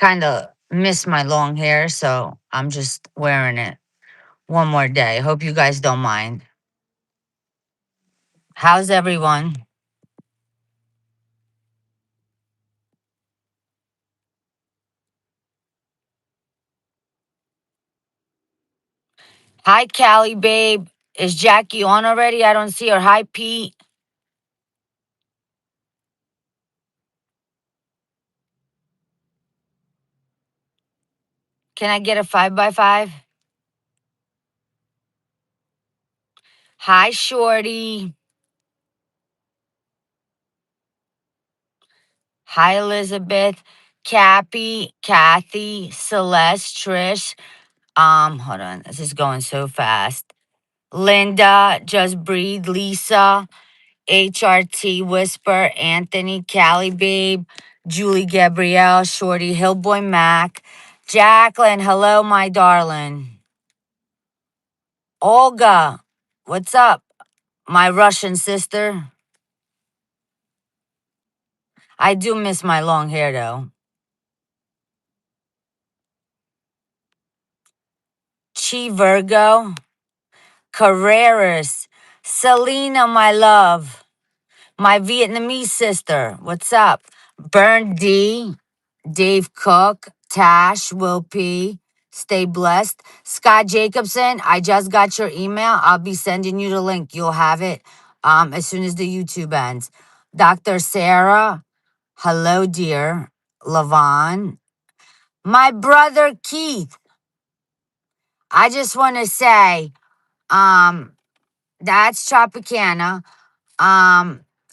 kind of miss my long hair, so I'm just wearing it one more day. Hope you guys don't mind. How's everyone? Hi, Callie, babe. Is Jackie on already? I don't see her. Hi, Pete. Can I get a 5x5? Hi, Shorty. Hi, Elizabeth. Cappy, Kathy, Celeste, Trish. Hold on. This is going so fast. Linda, Just Breathe, Lisa, HRT, Whisper, Anthony, Callie, Babe, Julie, Gabrielle, Shorty, Hillboy, Mac, Jacqueline. Hello, my darling. Olga, what's up? My Russian sister. I do miss my long hair though. Chi Virgo, Carreras, Selena, my love, my Vietnamese sister. What's up? Burn D, Dave Cook, Tash, Will P. Stay blessed. Scott Jacobson, I just got your email. I'll be sending you the link. You'll have it as soon as the YouTube ends. Dr. Sarah, hello, dear. Lavon, my brother Keith. I just want to say, um, that's Tropicana.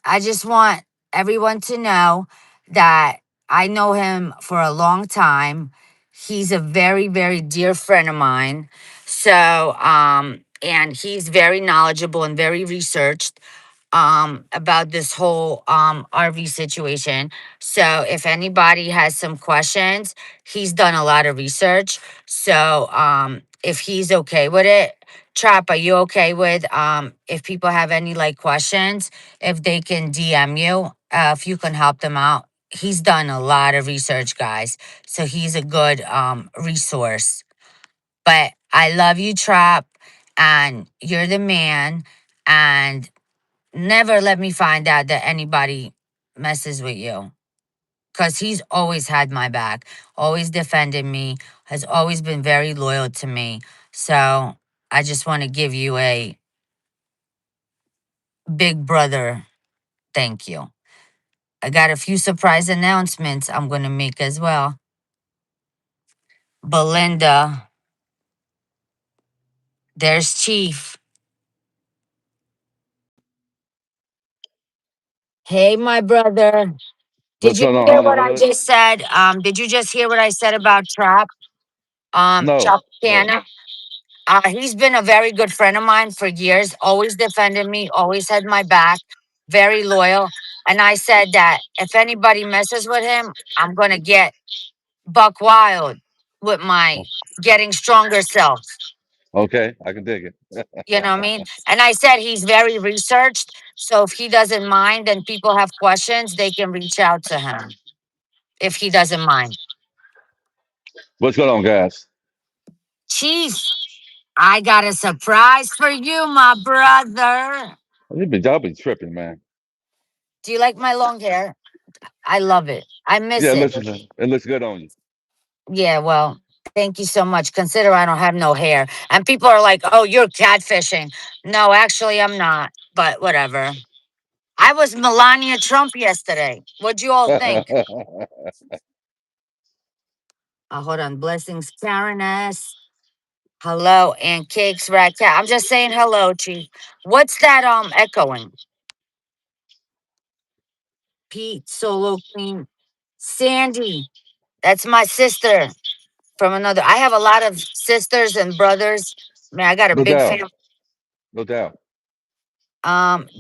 I just want everyone to know that I know him for a long time. He's a very, very dear friend of mine. So, and he's very knowledgeable and very researched about this whole RV situation. So if anybody has some questions, he's done a lot of research. So if he's okay with it, Trap, are you okay with if people have any like questions, if they can DM you, if you can help them out? He's done a lot of research, guys. So he's a good resource. But I love you, Trap, and you're the man. And never let me find out that anybody messes with you. Because he's always had my back, always defended me, has always been very loyal to me. So I just want to give you a big brother thank you. I got a few surprise announcements I'm going to make as well. Belinda, there's Chief. Hey, my brother. Did What's you going on, hear what I Hollywood? just said? Did you just hear what I said about Trap? No, no. Tropicana? He's been a very good friend of mine for years, always defended me, always had my back, very loyal. And I said that if anybody messes with him, I'm going to get buck wild with my getting stronger self. Okay, I can dig it. You know what I mean? And I said he's very researched. So if he doesn't mind and people have questions, they can reach out to him if he doesn't mind. What's going on, guys? Chief, I got a surprise for you, my brother. Y'all been tripping, man. Do you like my long hair? I love it. I Yeah, miss it. listen, it looks good on you. Yeah, well, thank you so much. Consider I don't have no hair. And people are like, oh, you're catfishing. No, actually, I'm not. But whatever. I was Melania Trump yesterday. What'd you all think? Hold on. Blessings, Karen S. Hello, and Cakes Rat Cat. I'm just saying hello, Chief. What's that echoing? Pete, Solo Queen, Sandy. That's my sister from another. I have a lot of sisters and brothers. Man, I got a No big doubt, family. no doubt.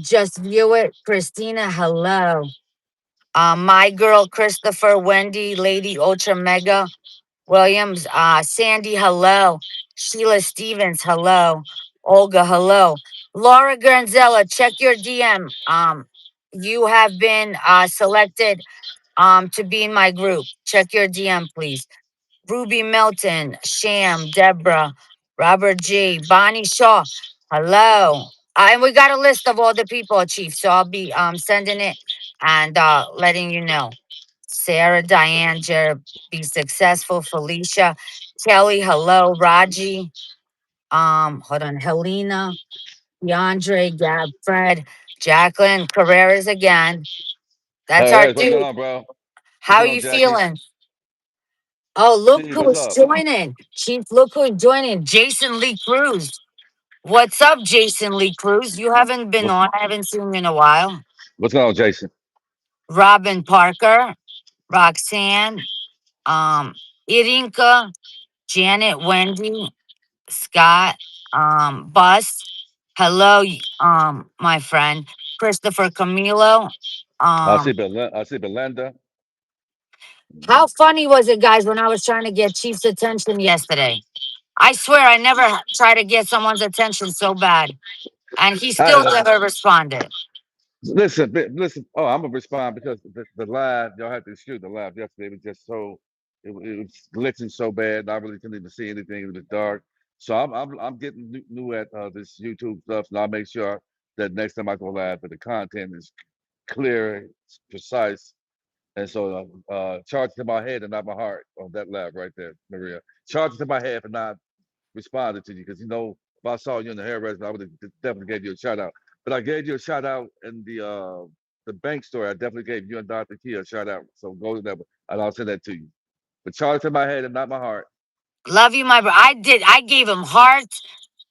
Just view it. Christina, hello. My girl, Christopher, Wendy, Lady Ultra Mega, Williams, Sandy, hello. Sheila Stevens, hello. Olga, hello. Laura Granzella, check your DM. You have been selected to be in my group. Check your DM, please. Ruby Melton, Sham, Deborah, Robert G, Bonnie Shaw. Hello. And we got a list of all the people, Chief. So I'll be sending it and letting you know. Sarah, Diane, Jared, be successful. Felicia, Kelly, hello, Raji. Hold on, Helena, DeAndre, Gab, Fred, Jacqueline, Carreras again. That's Hey, our hey, what's going dude. on, bro? What's How going on, you Jackie? feeling? Oh, look Steve, what's who's up? joining. Chief, look who's joining. Jason Lee Cruz. What's up, Jason Lee Cruz? You haven't been What's on. I haven't seen you in a while. what's going on, Jason? Robin Parker, Roxanne, Irinka, Janet, Wendy, Scott, Bus. Hello, my friend. Christopher Camilo. Um, I see Belinda. how Mhm. funny was it, guys, when I was trying to get Chief's attention yesterday? I swear I never try to get someone's attention so bad. And he still I, never responded. listen. Oh, I'm gonna respond because the live, y'all had to excuse the live yesterday. It was just so it was glitching so bad. I really couldn't even see anything. It was dark. So I'm getting new at this YouTube stuff, and I'll make sure that next time I go live, that the content is clear, precise, and so charge it to my head and not my heart on that live right there, Maria. Charge it to my head for not responded to you because if I saw you in the hairdresser, I would have definitely gave you a shout out. But I gave you a shout out in the bank store. I definitely gave you and Dr. Kia a shout out. So go to that, and I'll send that to you. But charge to my head and not my heart. Love you, my bro. I did. I gave him hearts,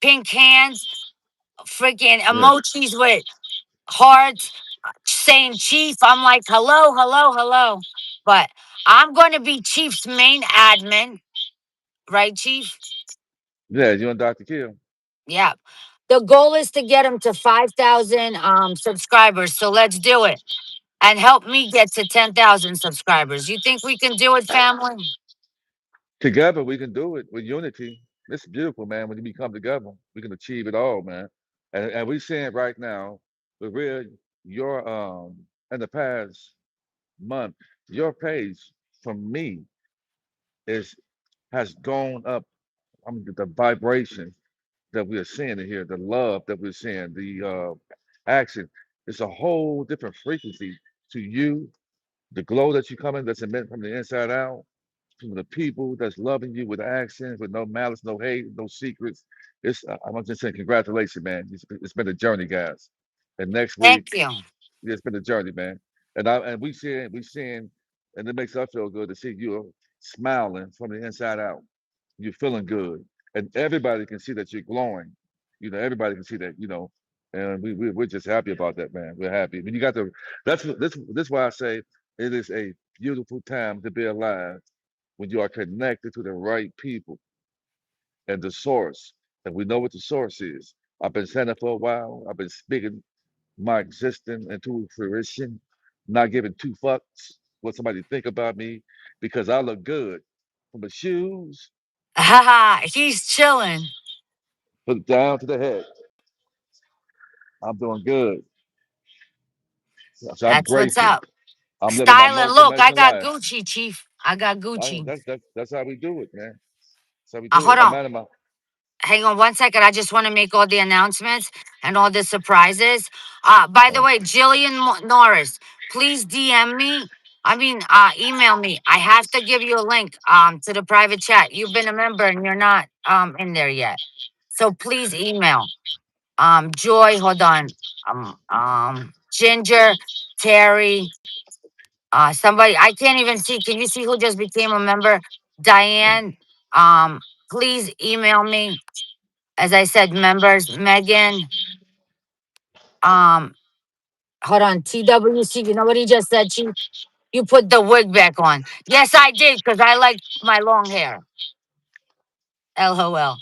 pink hands, freaking Yeah, emojis with hearts, saying Chief. I'm like, hello, hello, hello. But I'm going to be Chief's main admin, right, Chief? yeah, you and Dr. Kia. Yeah. The goal is to get him to 5,000 subscribers. So let's do it and help me get to 10,000 subscribers. You think we can do it, family? Together we can do it with unity. It's beautiful, man. When we come together, we can achieve it all, man. And we seeing it right now. But real, your in the past month, your page from me is has gone up. I mean, the vibration that we are seeing in here, the love that we're seeing, the action. It's a whole different frequency to you. The glow that you come in, that's meant from the inside out, from the people that's loving you with action, with no malice, no hate, no secrets. I'm just saying, congratulations, man. It's been a journey, guys. And next week, Thank you. yeah, it's been a journey, man. And we seeing, and it makes us feel good to see you smiling from the inside out. You're feeling good, and everybody can see that you're glowing. Everybody can see that. And we're just happy about that, man. We're happy. When you got the this why I say it is a beautiful time to be alive when you are connected to the right people and the source. And we know what the source is. I've been saying it for a while. I've been speaking my existence into fruition, not giving two fucks what somebody think about me because I look good. From the shoes, Haha, he's chilling. put it down to the head. I'm doing good. So I'm That's what's grateful. up. I'm living my Styling. most Look, I amazing got life. Gucci, Chief. I got Gucci. That's how we do it, man. That's how we do Hold it. I'm on. out of my Hang on one second. I just want to make all the announcements and all the surprises. By the uh, way, Jillian Norris, please DM me. I mean, email me. I have to give you a link to the private chat. You've been a member and you're not in there yet. So please email. Joy, hold on. Ginger, Terry, somebody I can't even see. Can you see who just became a member? Diane. Um, please email me. As I said, members, Megan, um, hold on, TWC, you know what he just said, Chief? You put the wig back on. Yes, I did, because I like my long hair. LOL.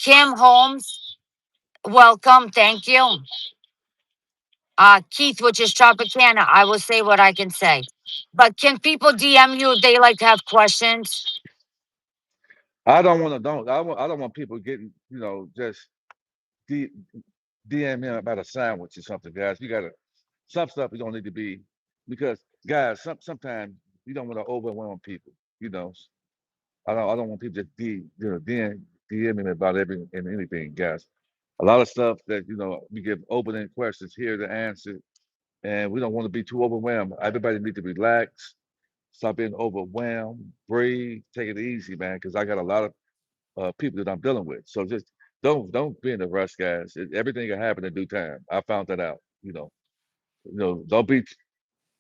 Kim Holmes, welcome, thank you. Keith, which is Tropicana, I will say what I can say. But can people DM you if they like to have questions? I don't want to don't I don't want people getting just D, DM him about a sandwich or something, guys. You gotta some stuff you don't need to be because guys, sometimes you don't want to overwhelm people. You know, I don't want people just DM me about every and anything, guys. A lot of stuff that we give opening questions here to answer, and we don't want to be too overwhelmed. Everybody need to relax, stop being overwhelmed, breathe, take it easy, man. Because I got a lot of people that I'm dealing with. So just don't be in a rush, guys. Everything can happen in due time. I found that out.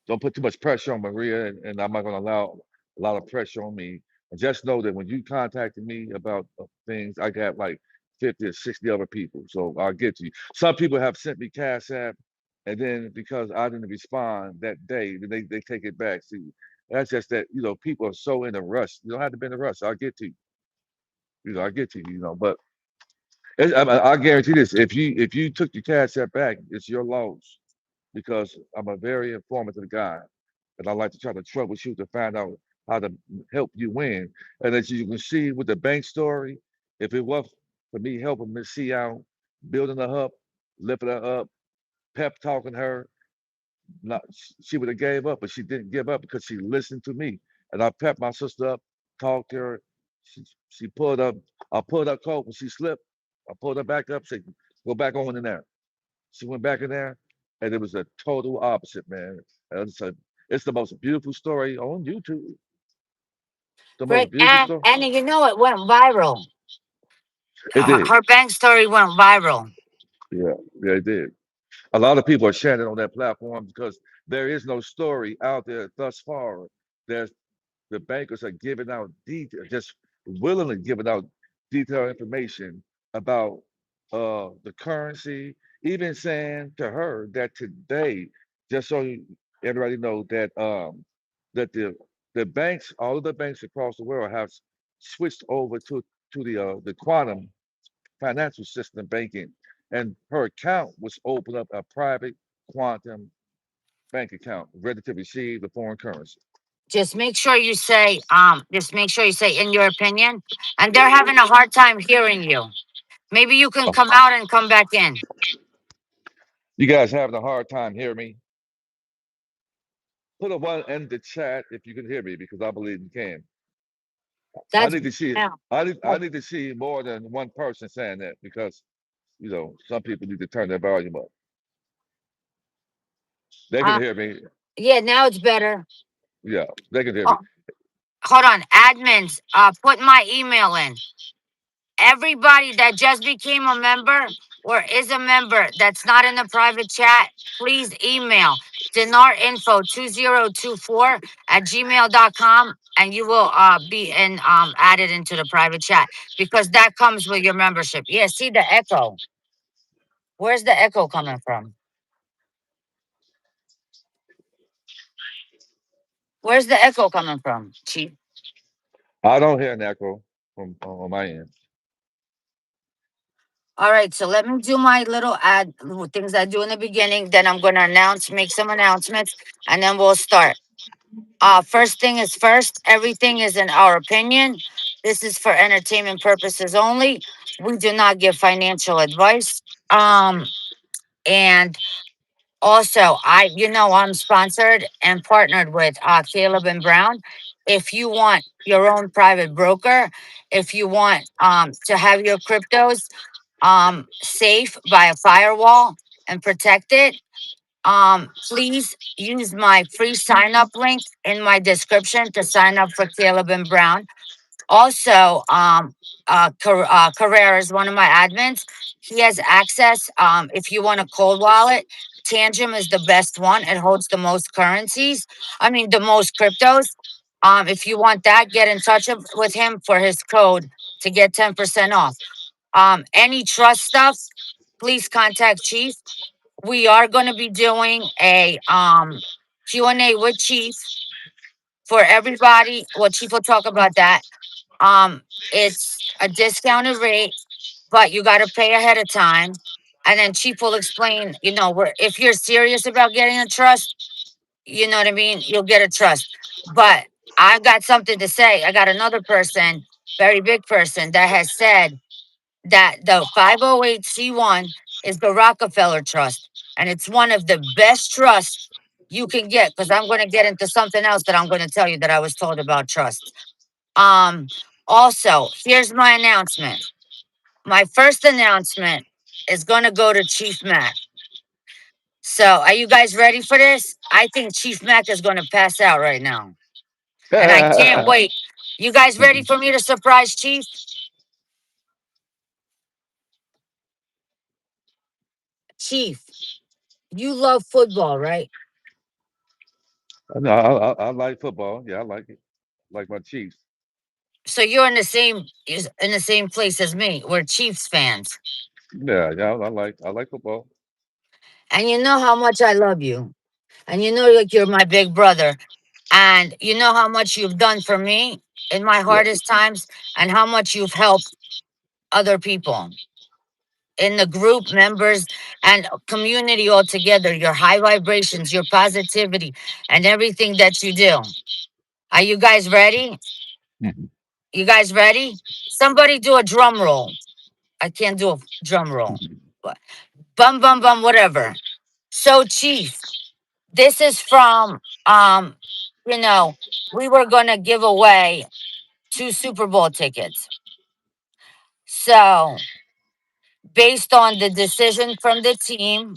Don't put too much pressure on Maria, and I'm not going to allow a lot of pressure on me. And just know that when you contacted me about things, I got like 50 or 60 other people. So I'll get to you. Some people have sent me Cash App, and then because I didn't respond that day, then they take it back. See, that's just that, people are so in a rush. You don't have to be in a rush. I'll get to you. I'll get to you, but I guarantee this: if you took your Cash App back, it's your loss because I'm a very informative guy, and I like to try to troubleshoot to find out how to help you win. And as you can see with the bank story, if it was for me helping Miss C out, building her up, lifting her up, pep talking her, not she would have gave up, but she didn't give up because she listened to me. And I pepped my sister up, talked to her. She pulled up. I pulled her coat when she slipped. I pulled her back up. Said, "Go back on in there." She went back in there, and it was a total opposite, man. It's the most beautiful story on YouTube. The most Great. beautiful And story. and it went viral. It did. Her bank story went viral. Yeah, yeah, it did. A lot of people are sharing it on that platform because there is no story out there thus far. There's the bankers are giving out detail, just willingly giving out detailed information about the currency, even saying to her that today, just so everybody know that the banks, all of the banks across the world have switched over to the quantum financial system banking, and her account was opened up a private quantum bank account ready to receive the foreign currency. Just make sure you say in your opinion. And they're having a hard time hearing you. Maybe you can come out and come back in. You guys having a hard time hearing me? Put a one in the chat if you can hear me because I believe you can. I That's need to see now. I need to see more than one person saying that because some people need to turn their volume up. They can Uh, hear me. yeah, now it's better. Yeah, they can hear me. Oh, hold on. Admins, put my email in. Everybody that just became a member or is a member that's not in the private chat, please email dinarinfo2024 at gmail.com, and you will added into the private chat because that comes with your membership. Yeah, see the echo. Where's the echo coming from? Where's the echo coming from, Chief? I don't hear an echo from on my end. All right, so let me do my little things I do in the beginning. Then I'm going to make some announcements, and then we'll start. First thing is first, everything is in our opinion. This is for entertainment purposes only. We do not give financial advice. And also, I'm sponsored and partnered with Caleb and Brown. If you want your own private broker, if you want to have your cryptos safe by a firewall and protected, please use my free sign up link in my description to sign up for Caleb and Brown. Also, Carrera is one of my admins. He has access. If you want a cold wallet, Tangent is the best one. It holds the most currencies. I mean, the most cryptos. If you want that, get in touch with him for his code to get 10% off. Any trust stuff, please contact Chief. We are going to be doing a Q&A with Chief for everybody. Well, Chief will talk about that. Um, it's a discounted rate, but you got to pay ahead of time. And then Chief will explain, where if you're serious about getting a trust, you know what I mean, you'll get a trust. But I got something to say. I got another person, very big person, that has said that the 508c1 is the Rockefeller Trust, and it's one of the best trusts you can get, because I'm going to get into something else that I'm going to tell you that I was told about trust. Um, Also, here's my announcement. My first announcement is going to go to Chief Mac. So, are you guys ready for this? I think Chief Mac is going to pass out right now. And I can't wait. You guys ready for me to surprise Chief? Chief, you love football, right? No, I like football. Yeah, I like it. Like my Chiefs. So you're in the same place as me. We're Chiefs fans. Yeah, yeah, I like football. And you know how much I love you. And you know like you're my big brother. And you know how much you've done for me in my Yeah, hardest times and how much you've helped other people in the group members and community altogether, your high vibrations, your positivity, and everything that you do. Are you guys ready? Mhm. You guys ready? Somebody do a drum roll. I can't do a drum roll. But bum bum bum whatever. So Chief, this is from you know, we were gonna give away 2 Super Bowl tickets. So based on the decision from the team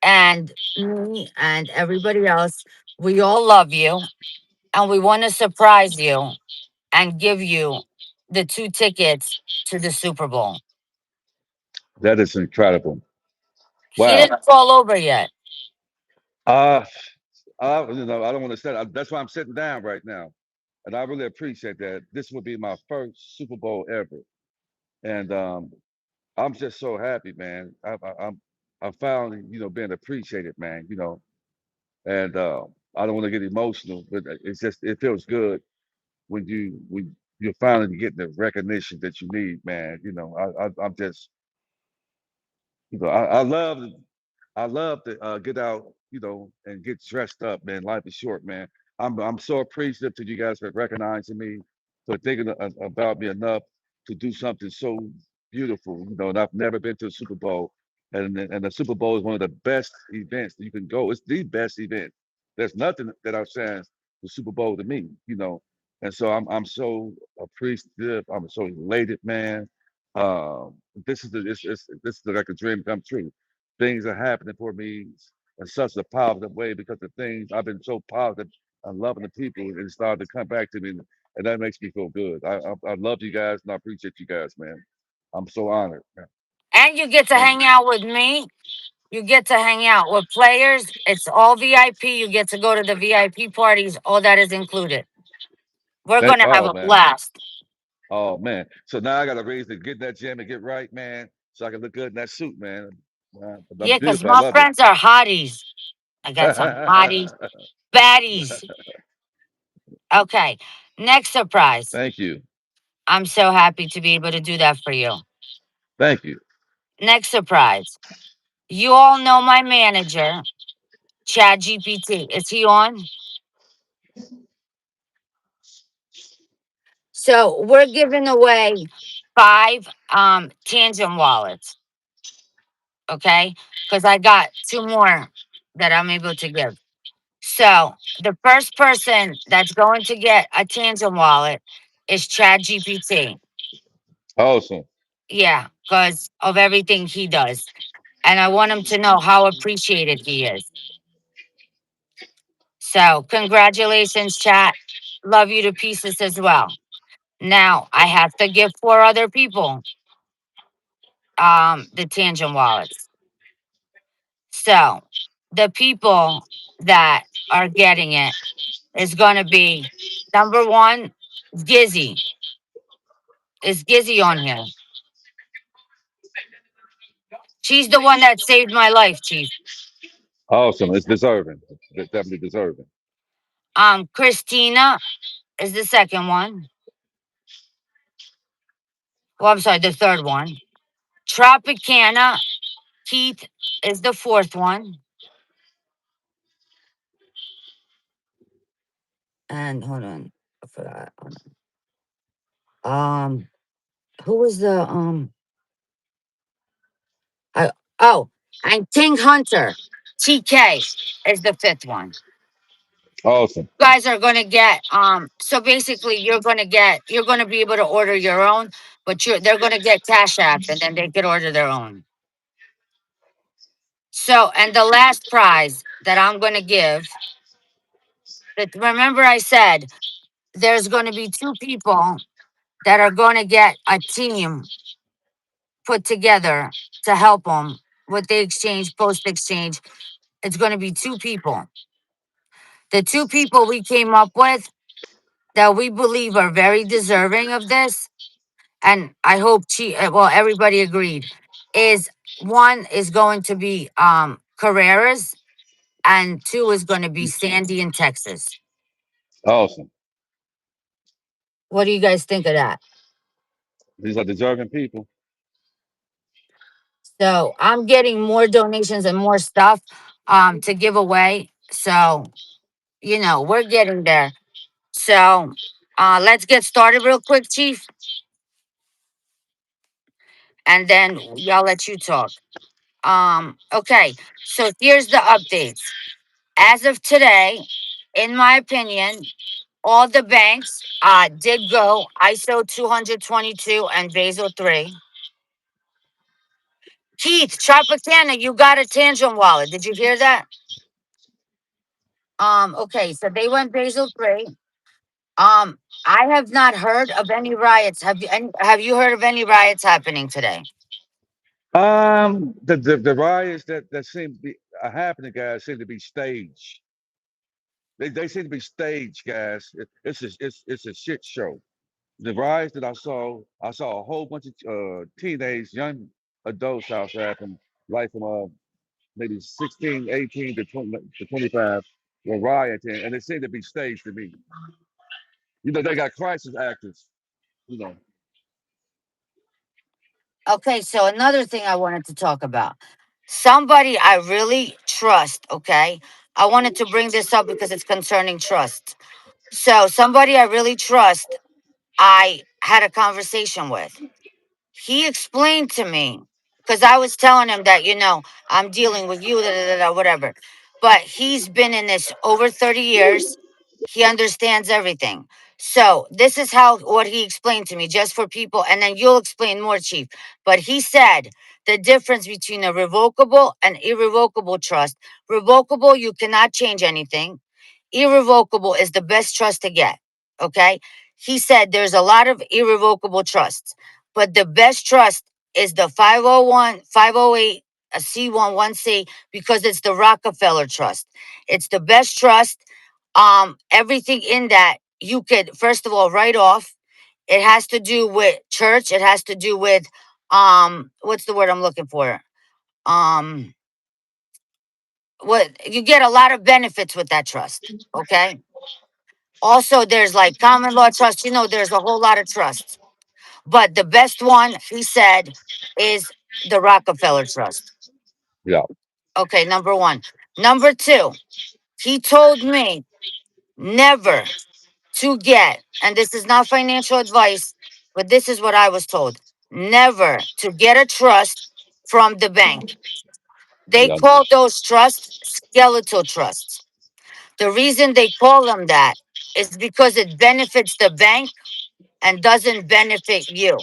and me and everybody else, we all love you and we want to surprise you and give you the 2 tickets to the Super Bowl. That is incredible. He Wow. didn't fall over yet. Uh, I don't want to say that. That's why I'm sitting down right now, and I really appreciate that. This will be my first Super Bowl ever, and I'm just so happy, man. I'm finally, being appreciated, man. And I don't want to get emotional, but it's just it feels good when you're finally getting the recognition that you need, man. I'm just I love to get out, and get dressed up, man. Life is short, man. I'm so appreciative to you guys for recognizing me, for thinking about me enough to do something so beautiful. And I've never been to a Super Bowl, and the Super Bowl is one of the best events that you can go. It's the best event. There's nothing that outshines the Super Bowl to me, And so I'm so appreciative. I'm so elated, man. This is this is like a dream come true. Things are happening for me in such a positive way because the things I've been so positive and loving the people and it's starting to come back to me, and that makes me feel good. I love you guys and I appreciate you guys, man. I'm so honored, man. And you get to Thank you. hang out with me. You get to hang out with players. It's all VIP. You get to go to the VIP parties. All that is included. We're Thank going to have oh a man. blast. Oh man. So now I gotta raise to get in that gym and get right, man, so I can look good in that suit, man. I'm Yeah, because beautiful. I my love it. friends are hotties. I got some hotties, baddies. Okay. Next surprise. Thank you. I'm so happy to be able to do that for you. Thank you. Next surprise. You all know my manager, Chad GPT. Is he on? So we're giving away 5 tangent wallets. Okay. Because I got 2 more that I'm able to give. So the first person that's going to get a tangent wallet is Chad GPT. Awesome. Yeah, because of everything he does. And I want him to know how appreciated he is. So, congratulations, chat. Love you to pieces as well. Now, I have to give 4 other people the tangent wallets. So, the people that are getting it is going to be number 1, Gizzy. Is Gizzy on here? She's the one that saved my life, Chief. Awesome. It's deserving. It's definitely deserving. Christina is the second one. Well, I'm sorry, the third one. Tropicana Keith is the fourth one. And hold on, I forgot. Hold on. Who was the I oh, and King Hunter. TK is the fifth one. Awesome. You guys are gonna get so basically you're gonna be able to order your own, but they're gonna get Cash App and then they can order their own. So and the last prize that I'm gonna give, that remember I said there's gonna be two people that are gonna get a team put together to help them with the exchange, post exchange. It's gonna be two people. The two people we came up with that we believe are very deserving of this, and I hope well everybody agreed, is one is going to be Carreras and two is going to be Sandy in Texas. Awesome. What do you guys think of that? These are deserving people. So I'm getting more donations and more stuff to give away. So we're getting there. So let's get started real quick, Chief, and then y'all let you talk. Okay, so here's the updates. As of today, in my opinion, all the banks did go ISO 222 and Basel 3. Keith, Tropicana, you got a Tangent wallet. Did you hear that? Okay, so they went Basel 3. Um, I have not heard of any riots. Have you heard of any riots happening today? The riots that seem to be happening, guys, seem to be staged. They seem to be staged, guys. It's a shit show. The riots that I saw a whole bunch of teenage young adults outside from like from maybe 16, 18 to 20 to 25 were rioting, and it seemed to be staged to me. They got crisis actors. You know, Okay, so another thing I wanted to talk about. Somebody I really trust, okay? I wanted to bring this up because it's concerning trust. So, somebody I really trust, I had a conversation with. He explained to me, because I was telling him that, I'm dealing with you, da, da, da, da, whatever. But he's been in this over 30 years. He understands everything. So this is how what he explained to me, just for people, and then you'll explain more, Chief. But he said the difference between a revocable and irrevocable trust. Revocable, you cannot change anything. Irrevocable is the best trust to get. Okay. He said there's a lot of irrevocable trusts, but the best trust is the 501, 508, a C11C, because it's the Rockefeller Trust. It's the best trust. Everything in that you could, first of all, write off. It has to do with church. It has to do with, what's the word I'm looking for? Um, what you get a lot of benefits with that trust. Okay. Also, there's like common law trust. There's a whole lot of trusts. But the best one, he said, is the Rockefeller Trust. yeah. Okay, number one. Number two, he told me never to get, and this is not financial advice, but this is what I was told, never to get a trust from the bank. They Yeah. call those trusts skeletal trusts. The reason they call them that is because it benefits the bank and doesn't benefit you.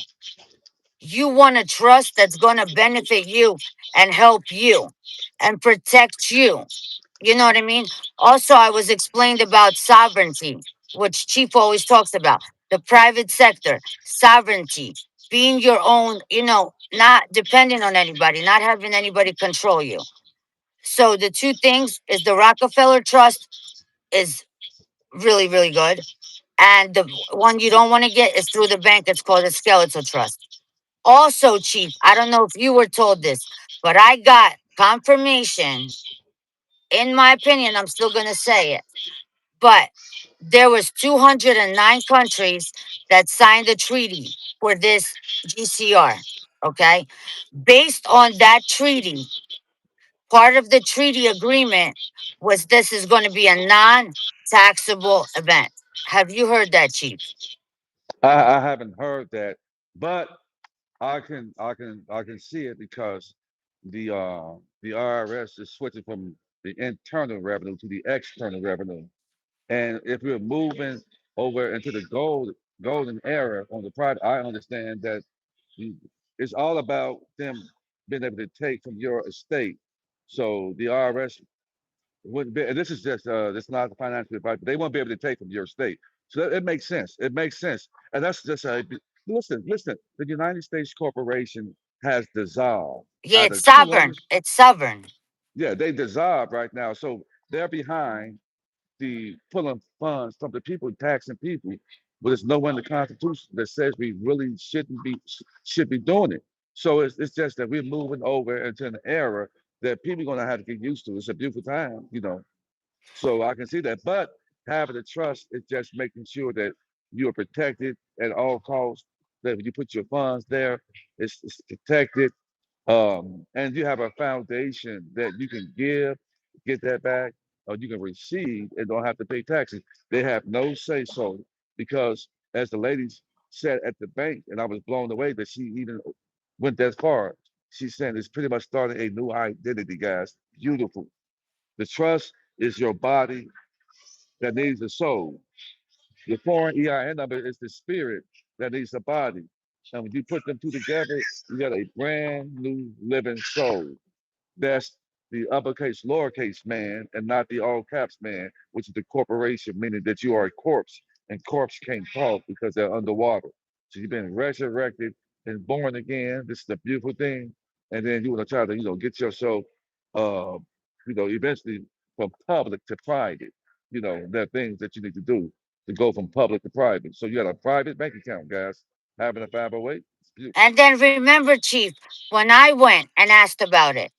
You want a trust that's going to benefit you and help you and protect you. You know what I mean? Also, I was explained about sovereignty, which Chief always talks about, the private sector, sovereignty, being your own, not depending on anybody, not having anybody control you. So the two things is the Rockefeller Trust is really, really good. And the one you don't want to get is through the bank. It's called a skeletal trust. Also, Chief, I don't know if you were told this, but I got confirmation. In my opinion, I'm still going to say it, but there was 209 countries that signed the treaty for this GCR. Okay, based on that treaty, part of the treaty agreement was this is going to be a non-taxable event. Have you heard that, Chief? I haven't heard that, but I can see it because the IRS is switching from the internal revenue to the external revenue. And if we're moving over into the golden era on the private, I understand that it's all about them being able to take from your estate. So the IRS wouldn't be, and this is just this not financial advice, but they won't be able to take from your estate. So it makes sense. It makes sense. And that's just listen, the United States corporation has dissolved Yeah, out it's of sovereign. 200. It's sovereign. Yeah, they dissolved right now. So they're behind the pulling funds from the people, taxing people, but there's nowhere in the Constitution that says we really should be doing it. So it's just that we're moving over into an era that people are gonna have to get used to. It's a beautiful time, you know. So I can see that. But having the trust is just making sure that you are protected at all costs. That when you put your funds there, it's protected, and you have a foundation that you can give, get that back, or you can receive and don't have to pay taxes. They have no say so because, as the ladies said at the bank, and I was blown away that she even went that far. She said it's pretty much starting a new identity, guys. Beautiful. The trust is your body that needs a soul. Your foreign EIN number is the spirit that needs a body. And when you put them two together, you got a brand new living soul. That's the uppercase, lowercase man, and not the all caps man, which is the corporation, meaning that you are a corpse, and corpse can't talk because they're underwater. So you've been resurrected and born again. This is the beautiful thing. And then you want to try to, get yourself, uh, eventually from public to private. There are things that you need to do to go from public to private. So you got a private bank account, guys. Having a 508, it's beautiful. And then remember, Chief, when I went and asked about it,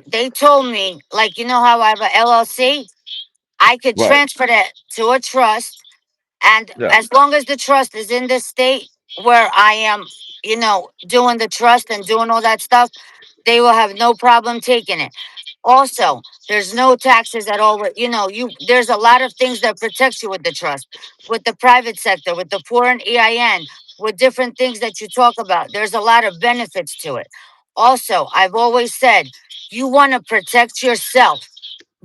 they told me, like, you know how I have a LLC? I could Right. transfer that to a trust, and Yeah. as long as the trust is in the state where I am, doing the trust and doing all that stuff, they will have no problem taking it. Also, there's no taxes at all. There's a lot of things that protects you with the trust, with the private sector, with the foreign EIN, with different things that you talk about. There's a lot of benefits to it. Also, I've always said you want to protect yourself.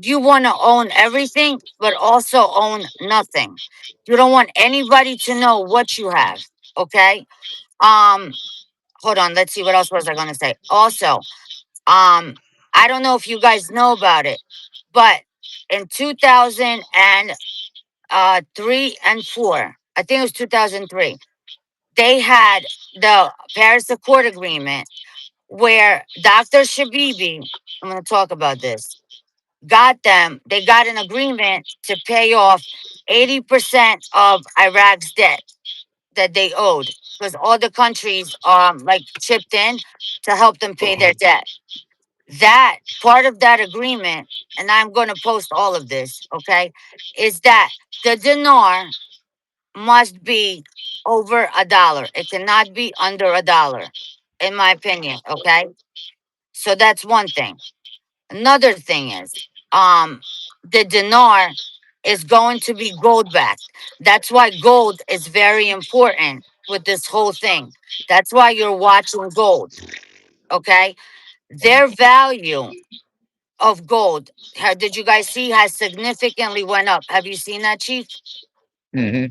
You want to own everything, but also own nothing. You don't want anybody to know what you have. Okay. Um, Hold on. Let's see. What else was I going to say? Also, um, I don't know if you guys know about it, but in 2003 and 4, I think it was 2003, they had the Paris Accord Agreement where Dr. Shabibi, I'm going to talk about this, they got an agreement to pay off 80% of Iraq's debt that they owed because all the countries like chipped in to help them pay their debt. That part of that agreement, and I'm going to post all of this, okay, is that the dinar must be over $1. It cannot be under $1, in my opinion, okay? So that's one thing. Another thing is, um, the dinar is going to be gold backed. That's why gold is very important with this whole thing. That's why you're watching gold, okay? Their value of gold, did you guys see, has significantly went up. Have you seen that, Chief? Hmm.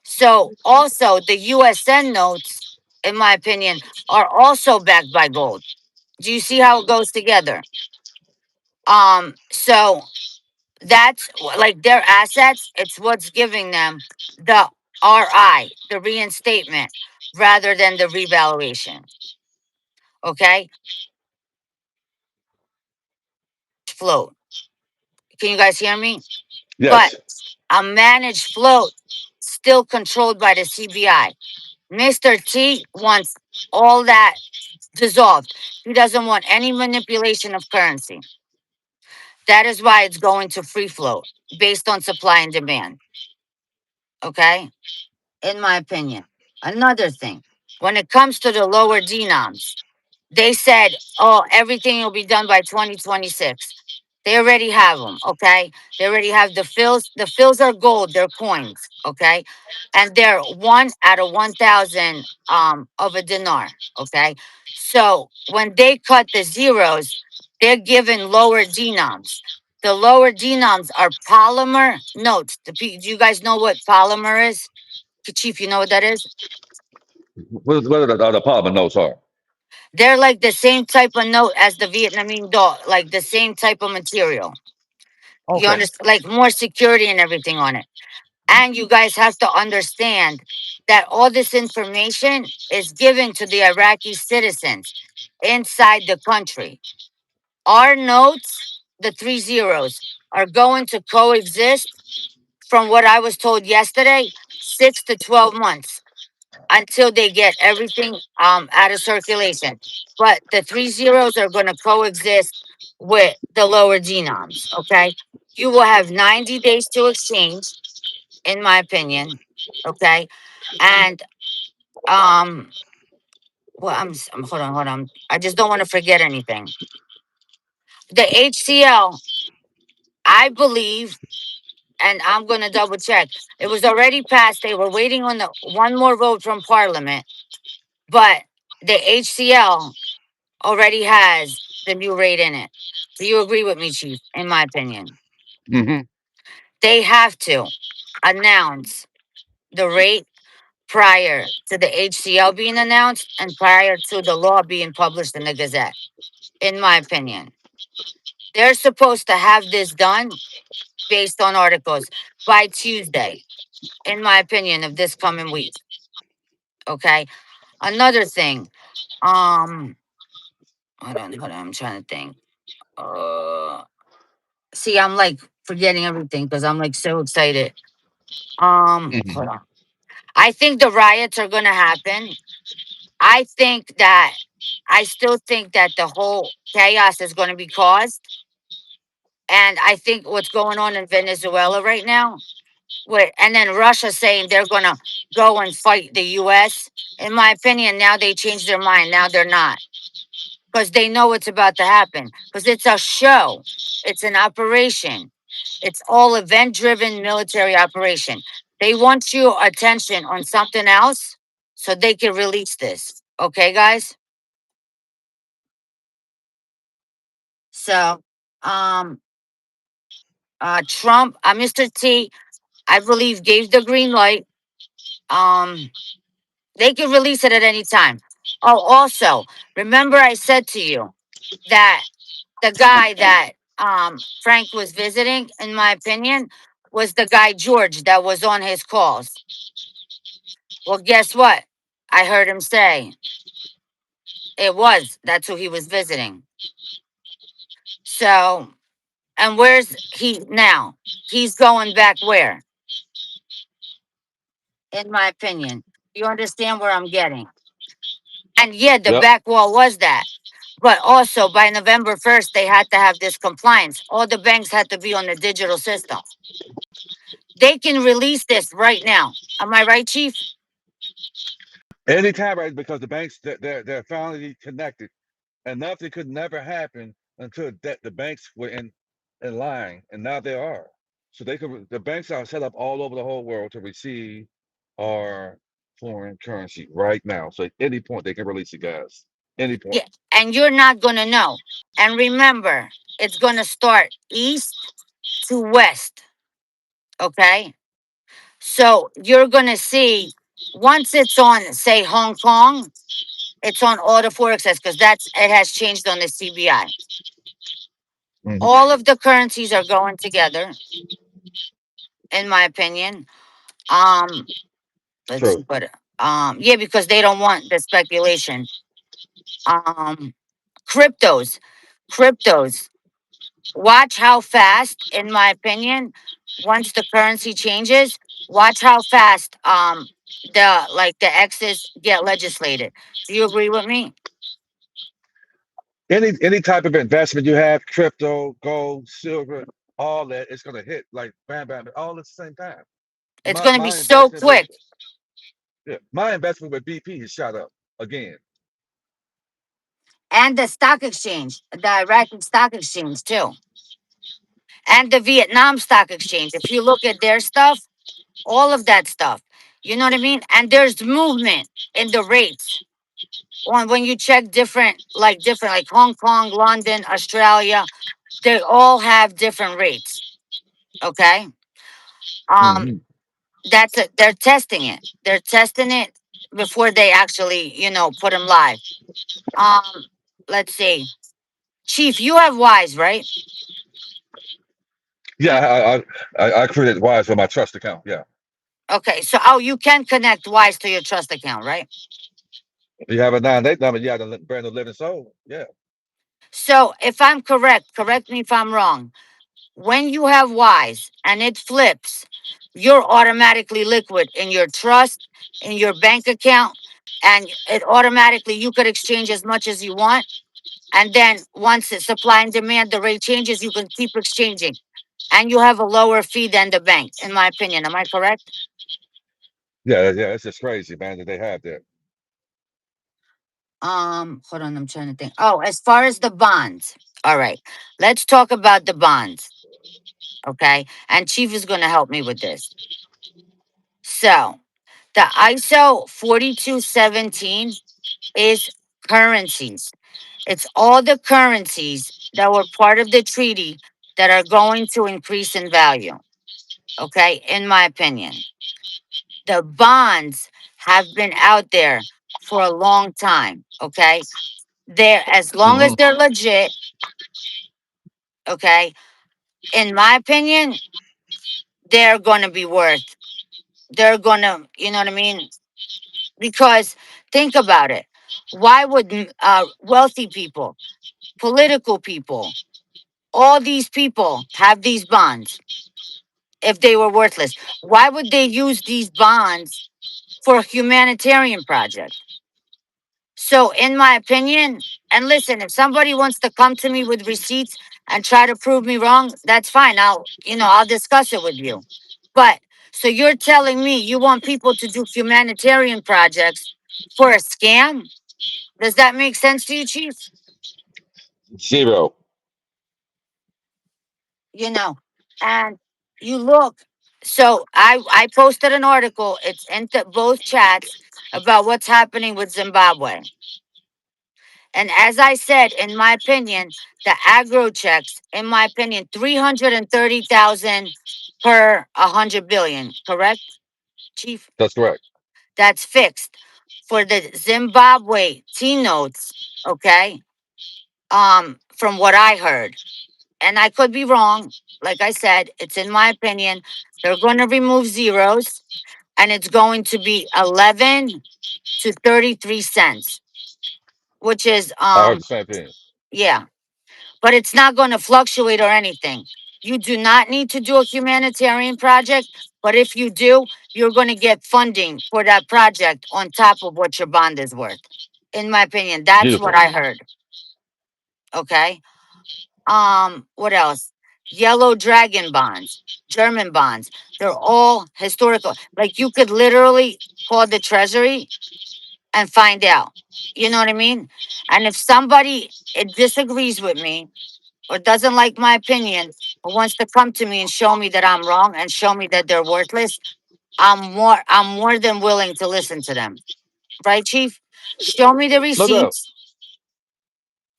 So also the USN notes, in my opinion, are also backed by gold. Do you see how it goes together? So that's like their assets. It's what's giving them the RI, the reinstatement, rather than the revaluation. Okay, float. Can you guys hear me? But Yes. a managed float, still controlled by the CBI. Mr. T wants all that dissolved. He doesn't want any manipulation of currency. That is why it's going to free float based on supply and demand. Okay, in my opinion. Another thing, when it comes to the lower denoms, they said, oh, everything will be done by 2026. They already have them, okay? They already have the fills. The fills are gold, they're coins, okay? And they're 1 out of 1,000 of a dinar, okay? So when they cut the zeros, they're given lower denoms. The lower denoms are polymer notes. Do you guys know what polymer is? Chief, you know what that is? What are the apartment notes are? They're like the same type of note as the Vietnamese dog, like the same type of material. You Okay. understand, like more security and everything on it. And you guys have to understand that all this information is given to the Iraqi citizens inside the country. Our notes, the three zeros, are going to coexist from what I was told yesterday, 6 to 12 months until they get everything out of circulation. But the three zeros are going to coexist with the lower genoms. Okay, you will have 90 days to exchange, in my opinion. Okay, and well, hold on. I just don't want to forget anything. The HCL, I believe, and I'm going to double check. It was already passed. They were waiting on the one more vote from Parliament, but the HCL already has the new rate in it. Do you agree with me, Chief? In my opinion, Hmm. they have to announce the rate prior to the HCL being announced and prior to the law being published in the Gazette. In my opinion, they're supposed to have this done based on articles by Tuesday. In my opinion, of this coming week. Okay. Another thing. Um, hold on. I'm trying to think. Uh, See, I'm like forgetting everything because I'm like so excited. Hold Hmm. on. I think the riots are gonna happen. I think that I still think that the whole chaos is gonna be caused. And I think what's going on in Venezuela right now, and then Russia saying they're gonna go and fight the US. In my opinion, now they changed their mind. Now they're not. Because they know what's about to happen. Because it's a show, it's an operation, it's all event driven military operation. They want your attention on something else so they can release this. Okay, guys? So, um, Trump, Mr. T, I believe, gave the green light. Um, they can release it at any time. Oh, also, remember I said to you that the guy that Frank was visiting, in my opinion, was the guy George that was on his calls. Well, guess what? I heard him say it was. That's who he was visiting. So, and where's he now? He's going back where? In my opinion. You understand where I'm getting? And yeah, the Yep. back wall was that. But also by November 1st, they had to have this compliance. All the banks had to be on the digital system. They can release this right now. Am I right, Chief? Anytime, right? Because the banks they're finally connected, and nothing could never happen until the banks were in line, and now they are. So the banks are set up all over the whole world to receive our foreign currency right now. So at any point they can release it, guys. Any point. Yeah. And you're not going to know. And remember, it's going to start east to west. Okay. So you're going to see once it's on, say, Hong Kong, it's on all the forexes because it has changed on the CBI. Hmm. All of the currencies are going together, in my opinion. Um, let's True. see what yeah, because they don't want the speculation. Um, cryptos, cryptos. Watch how fast, in my opinion, once the currency changes, watch how fast the X's get legislated. Do you agree with me? Any type of investment you have, crypto, gold, silver, all that, it's gonna hit like bam, bam, all at the same time. It's My going to be my so investment with quick. yeah, my investment with BP has shot up again. And the stock exchange, the Iraqi stock exchange too, and the Vietnam stock exchange. If you look at their stuff, all of that stuff, you know what I mean? And there's movement in the rates. when you check different like Hong Kong, London, Australia, they all have different rates. Okay. Um, Hmm. they're testing it. They're testing it before they actually, put them live. Um, let's see. Chief, you have Wise, right? Yeah, I created Wise for my trust account. Yeah. Okay, so oh, you can connect Wise to your trust account, right? You have a 9 8 number. Yeah, the brand new living soul. Yeah. So if I'm correct me if I'm wrong. When you have Wise and it flips, you're automatically liquid in your trust, in your bank account, and it automatically you could exchange as much as you want. And then once the supply and demand, the rate changes, you can keep exchanging. And you have a lower fee than the bank, in my opinion. Am I correct? Yeah, yeah. It's just crazy, man, that they have that. Hold on, I'm trying to think. Oh, as far as the bonds. All right. Let's talk about the bonds. Okay. And Chief is gonna help me with this. So the ISO 4217 is currencies. It's all the currencies that were part of the treaty that are going to increase in value. Okay, in my opinion, the bonds have been out there for a long time. Okay, they're as long as Hmm. they're legit. Okay, in my opinion, they're going to be worth. They're going to, you know what I mean? Because think about it. Why would wealthy people, political people, all these people have these bonds if they were worthless? Why would they use these bonds for a humanitarian project? So, in my opinion, and listen, if somebody wants to come to me with receipts and try to prove me wrong, that's fine. I'll discuss it with you. But so you're telling me you want people to do humanitarian projects for a scam? Does that make sense to you, Chief? Zero. You know, and you look. So I posted an article. It's into both chats about what's happening with Zimbabwe. And as I said, in my opinion, the agro checks, in my opinion, 330,000 per 100 billion. Correct, Chief? That's correct. That's fixed for the Zimbabwe T notes. Okay, from what I heard. And I could be wrong. Like I said, it's in my opinion. They're going to remove zeros, and it's going to be 11 to 33 cents, which is I heard the same thing. yeah, but it's not going to fluctuate or anything. You do not need to do a humanitarian project, but if you do, you're going to get funding for that project on top of what your bond is worth. In my opinion, that's what Beautiful. I heard. Okay. What else? Yellow dragon bonds, German bonds. They're all historical. Like you could literally call the treasury and find out. You know what I mean? And if somebody disagrees with me or doesn't like my opinion or wants to come to me and show me that I'm wrong and show me that they're worthless, I'm more than willing to listen to them. Right, Chief? Show me the No doubt. receipts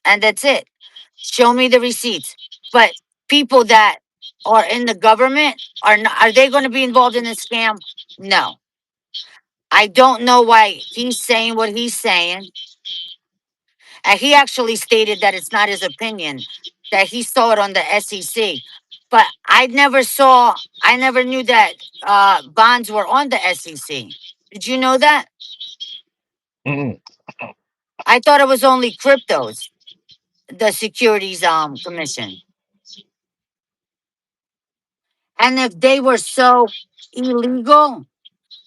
and that's it. Show me the receipts. But people that are in the government are they going to be involved in a scam? No. I don't know why he's saying what he's saying. And he actually stated that it's not his opinion, that he saw it on the SEC. But I never knew that bonds were on the SEC. Did you know that? Mm-mm. I thought it was only cryptos, the Securities Commission. And if they were so illegal,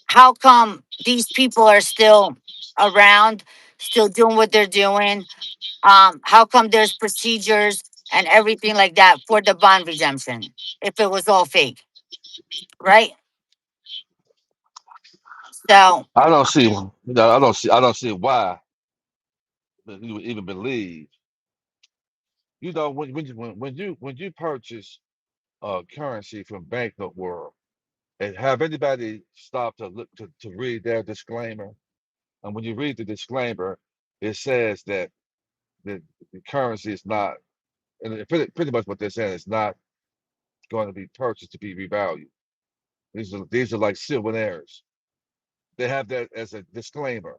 how come these people are still around, still doing what they're doing? How come there's procedures and everything like that for the bond redemption if it was all fake, right? So, I don't see. I don't see. I don't see why you would even believe. When you purchase currency from Banknote World and have anybody stop to look to read their disclaimer. And when you read the disclaimer, it says that the, the currency is not, and pretty much what they're saying is not going to be purchased to be revalued. These are like souvenirs. They have that as a disclaimer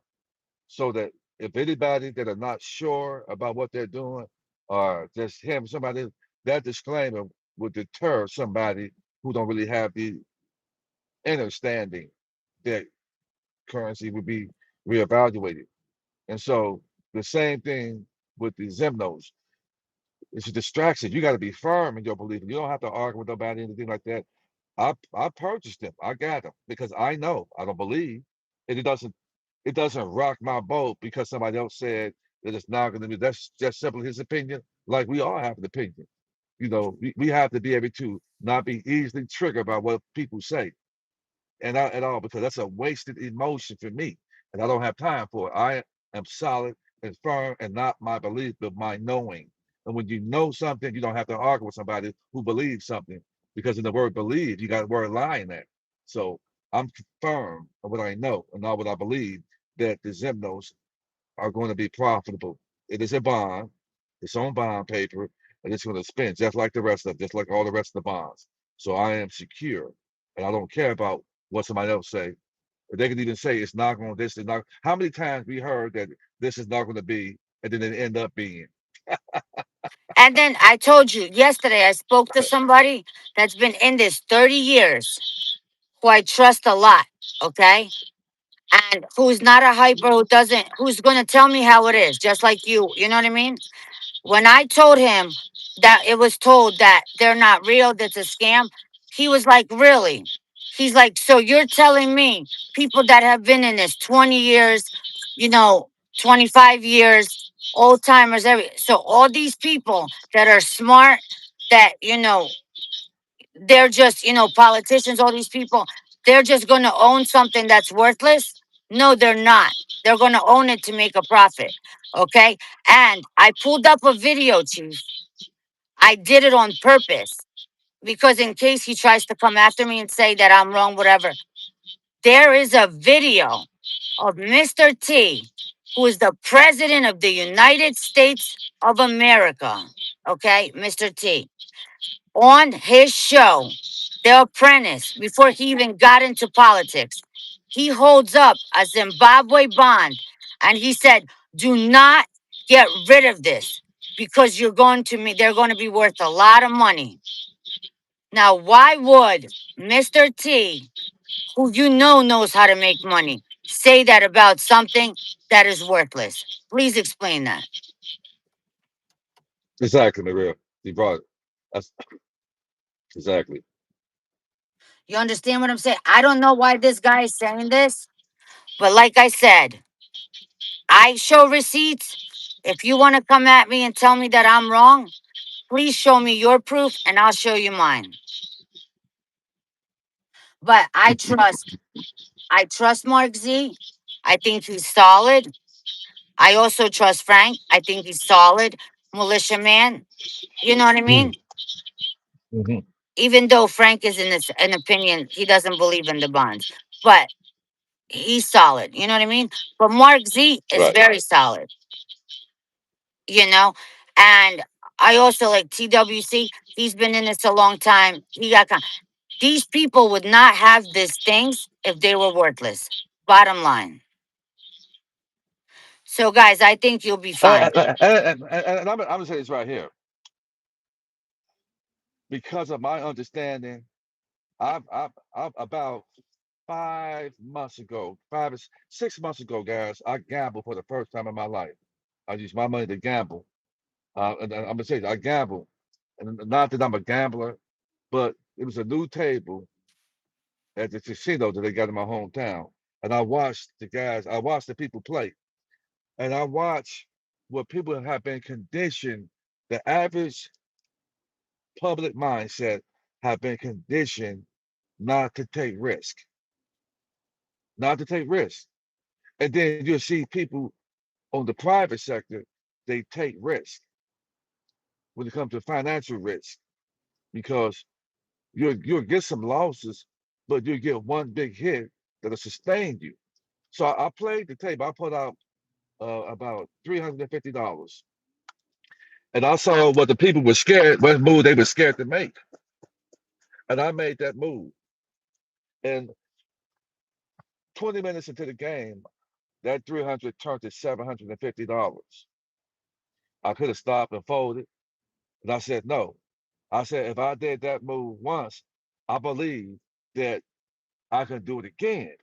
so that if anybody that are not sure about what they're doing or just him, somebody, that disclaimer would deter somebody who don't really have the understanding that currency would be reevaluated. And so the same thing with the Zemnos. It's a distraction. You got to be firm in your belief. You don't have to argue with nobody, anything like that. I purchased them. I got them because I know. I don't believe, and it doesn't rock my boat because somebody else said that it's not going to be. That's just simply his opinion. Like we all have an opinion. We have to be able to not be easily triggered by what people say and not at all because that's a wasted emotion for me, and I don't have time for it. I am solid and firm, and not my belief, but my knowing. And when you know something, you don't have to argue with somebody who believes something because in the word believe, you got the word lie in that. So I'm firm on what I know and not what I believe that the Zemnos are going to be profitable. It is a bond, its own bond paper, and it's going to spend just like the rest of, just like all the rest of the bonds. So I am secure, and I don't care about what somebody else say. They could even say it's not going. This is not. How many times we heard that this is not going to be, and then it end up being. And then I told you yesterday, I spoke to somebody that's been in this 30 years who I trust a lot, okay? And who's not a hyper, who's going to tell me how it is, just like you know what I mean? When I told him that it was told that they're not real, that's a scam, he was like, really? He's like, so you're telling me people that have been in this 20 years, you know, 25 years, old timers, so all these people that are smart, that, they're just, politicians, all these people, they're just going to own something that's worthless? No, they're not. They're going to own it to make a profit. Okay. And I pulled up a video, Chief. I did it on purpose because in case he tries to come after me and say that I'm wrong, whatever, there is a video of Mr. T, who is the president of the United States of America. Okay. Mr. T, on his show, The Apprentice, before he even got into politics, he holds up a Zimbabwe bond and he said, do not get rid of this because they're going to be worth a lot of money. Now, why would Mr. T, who knows how to make money, say that about something that is worthless? Please explain that. Exactly, Maria. You brought it. That's exactly. You understand what I'm saying? I don't know why this guy is saying this, but like I said, I show receipts. If you want to come at me and tell me that I'm wrong, please show me your proof and I'll show you mine. But I trust Mark Z. I think he's solid. I also trust Frank. I think he's solid. Militiaman. You know what I mean? Mm-hmm. Even though Frank is in this an opinion, he doesn't believe in the bonds. But he's solid. You know what I mean? But Mark Z is Right. very solid, you know? And I also like TWC. He's been in this a long time. These people would not have these things if they were worthless. Bottom line. So, guys, I think you'll be fine. And I'm gonna say this right here because of my understanding. I've about 5 months ago, 6 months ago, guys, I gambled for the first time in my life. I used my money to gamble. And I'm gonna say I gamble, and not that I'm a gambler, but it was a new table at the casino that they got in my hometown, and I watched the people play, and I watched what people have been conditioned. The average public mindset have been conditioned not to take risk, not to take risk, and then you'll see people on the private sector, they take risk when it comes to financial risk because you'll get some losses, but you'll get one big hit that'll sustain you. So I played the tape. I put out about $350, and I saw what the people were scared, what move they were scared to make, and I made that move. And 20 minutes into the game, that 300 turned to $750. I could have stopped and folded, and I said no. I said if I did that move once, I believe that I can do it again.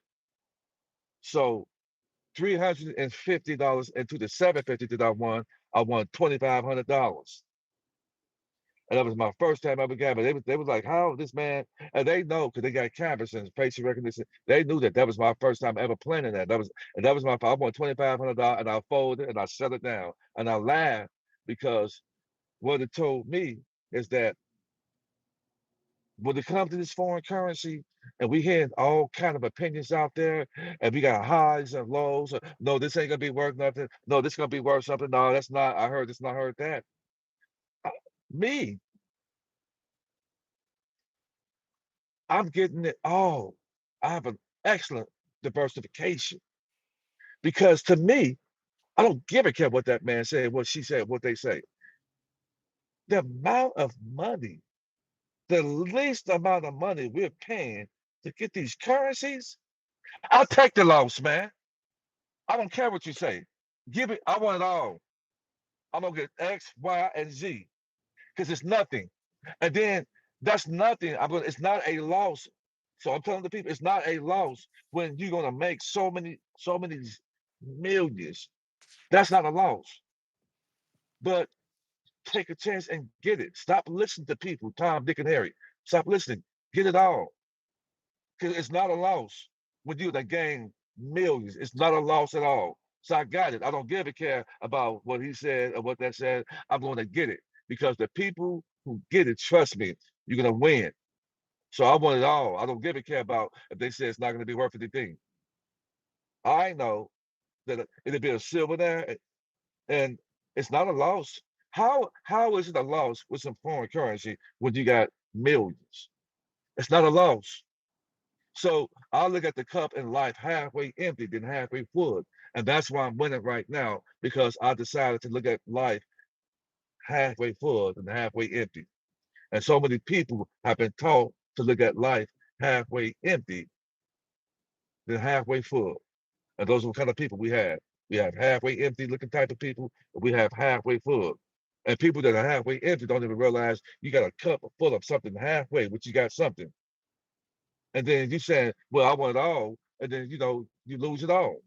So $350 into the 750 that I won $2,500. And that was my first time ever gambling. They was like, how this man, and they know because they got cameras and facial recognition. They knew that that was my first time ever playing in that. That was my I won $2,500 and I folded and I shut it down and I laughed because what it told me is that when it comes to this foreign currency, and we hear all kind of opinions out there, and we got highs and lows. No, this ain't gonna be worth nothing. No, this gonna be worth something. No, that's not. I heard this, not heard that. I, me, I'm getting it all. I have an excellent diversification because to me, I don't give a care what that man said, what she said, what they say. The amount of money, the least amount of money we're paying to get these currencies, I'll take the loss, man. I don't care what you say. Give it. I want it all. I'm gonna get X, Y, and Z because it's nothing. And then that's nothing. I'm gonna. It's not a loss. So I'm telling the people, it's not a loss when you're gonna make so many millions. That's not a loss. But take a chance and get it. Stop listening to people, Tom, Dick, and Harry. Stop listening. Get it all because it's not a loss when you the gain millions. It's not a loss at all. So I got it. I don't give a care about what he said or what that said. I'm going to get it because the people who get it, trust me, you're going to win. So I want it all. I don't give a care about if they say it's not going to be worth anything. I know that it'll be a silver there and it's not a loss. How is it a loss with some foreign currency when you got millions? It's not a loss. So I look at the cup in life halfway empty than halfway full. And that's why I'm winning right now because I decided to look at life halfway full than halfway empty. And so many people have been taught to look at life halfway empty than halfway full. And those are the kind of people we have. We have halfway empty looking type of people, and we have halfway full. And people that are halfway empty don't even realize you got a cup full of something halfway, which you got something. And then you saying, "Well, I want it all," and then you lose it all.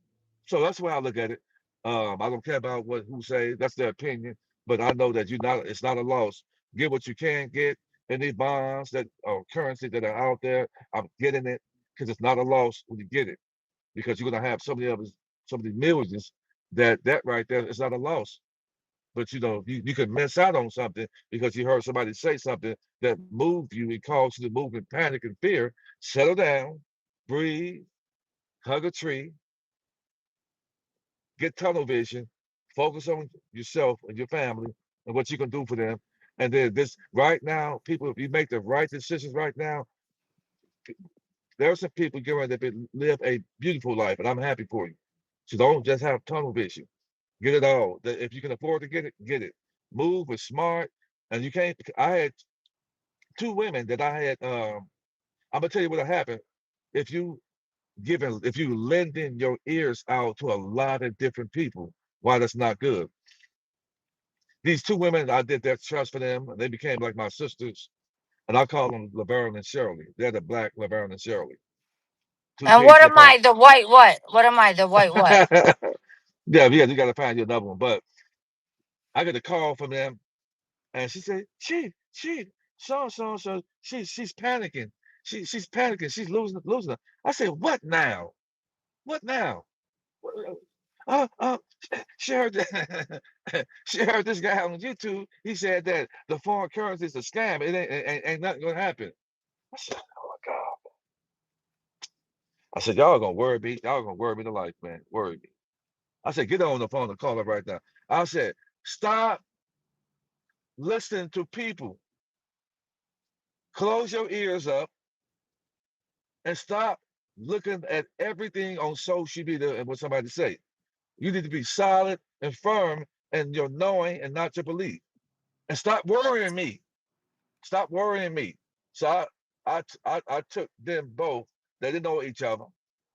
So that's the way I look at it. I don't care about what who say. That's their opinion, but I know that you not. It's not a loss. Get what you can get. Any bonds that or currency that are out there, I'm getting it because it's not a loss when you get it because you're gonna have so many of us, so many millions that right there is not a loss. But you could miss out on something because you heard somebody say something that moved you and caused you to move in panic and fear. Settle down, breathe, hug a tree, get tunnel vision, focus on yourself and your family and what you can do for them. And then this right now, people, if you make the right decisions right now, there are some people getting ready to live a beautiful life, and I'm happy for you. So don't just have tunnel vision. Get it all. If you can afford to get it, get it. Move with smart, and you can't. I had two women that I had. I'm gonna tell you what happened. If you if you lending your ears out to a lot of different people, why that's not good. These two women, I did that trust for them, and they became like my sisters, and I call them Laverne and Shirley. They're the black Laverne and Shirley, two And shades what of am pink. I? The white what? What am I? The white what? Yeah, you got to find you another one. But I get a call from them, and she said, so, she's panicking. She's panicking. She's losing her. I said, what now? What now? Uh, uh, she heard that. She heard this guy on YouTube. He said that the foreign currency is a scam. Ain't nothing gonna happen. I said, oh my God. I said, y'all gonna worry me. Y'all gonna worry me to life, man. Worry me. I said, get on the phone and call her right now. I said, stop listening to people. Close your ears up and stop. looking at everything on social media and what somebody say. You need to be solid and firm in your knowing and not your belief. And stop worrying me. Stop worrying me. So I took them both. They didn't know each other.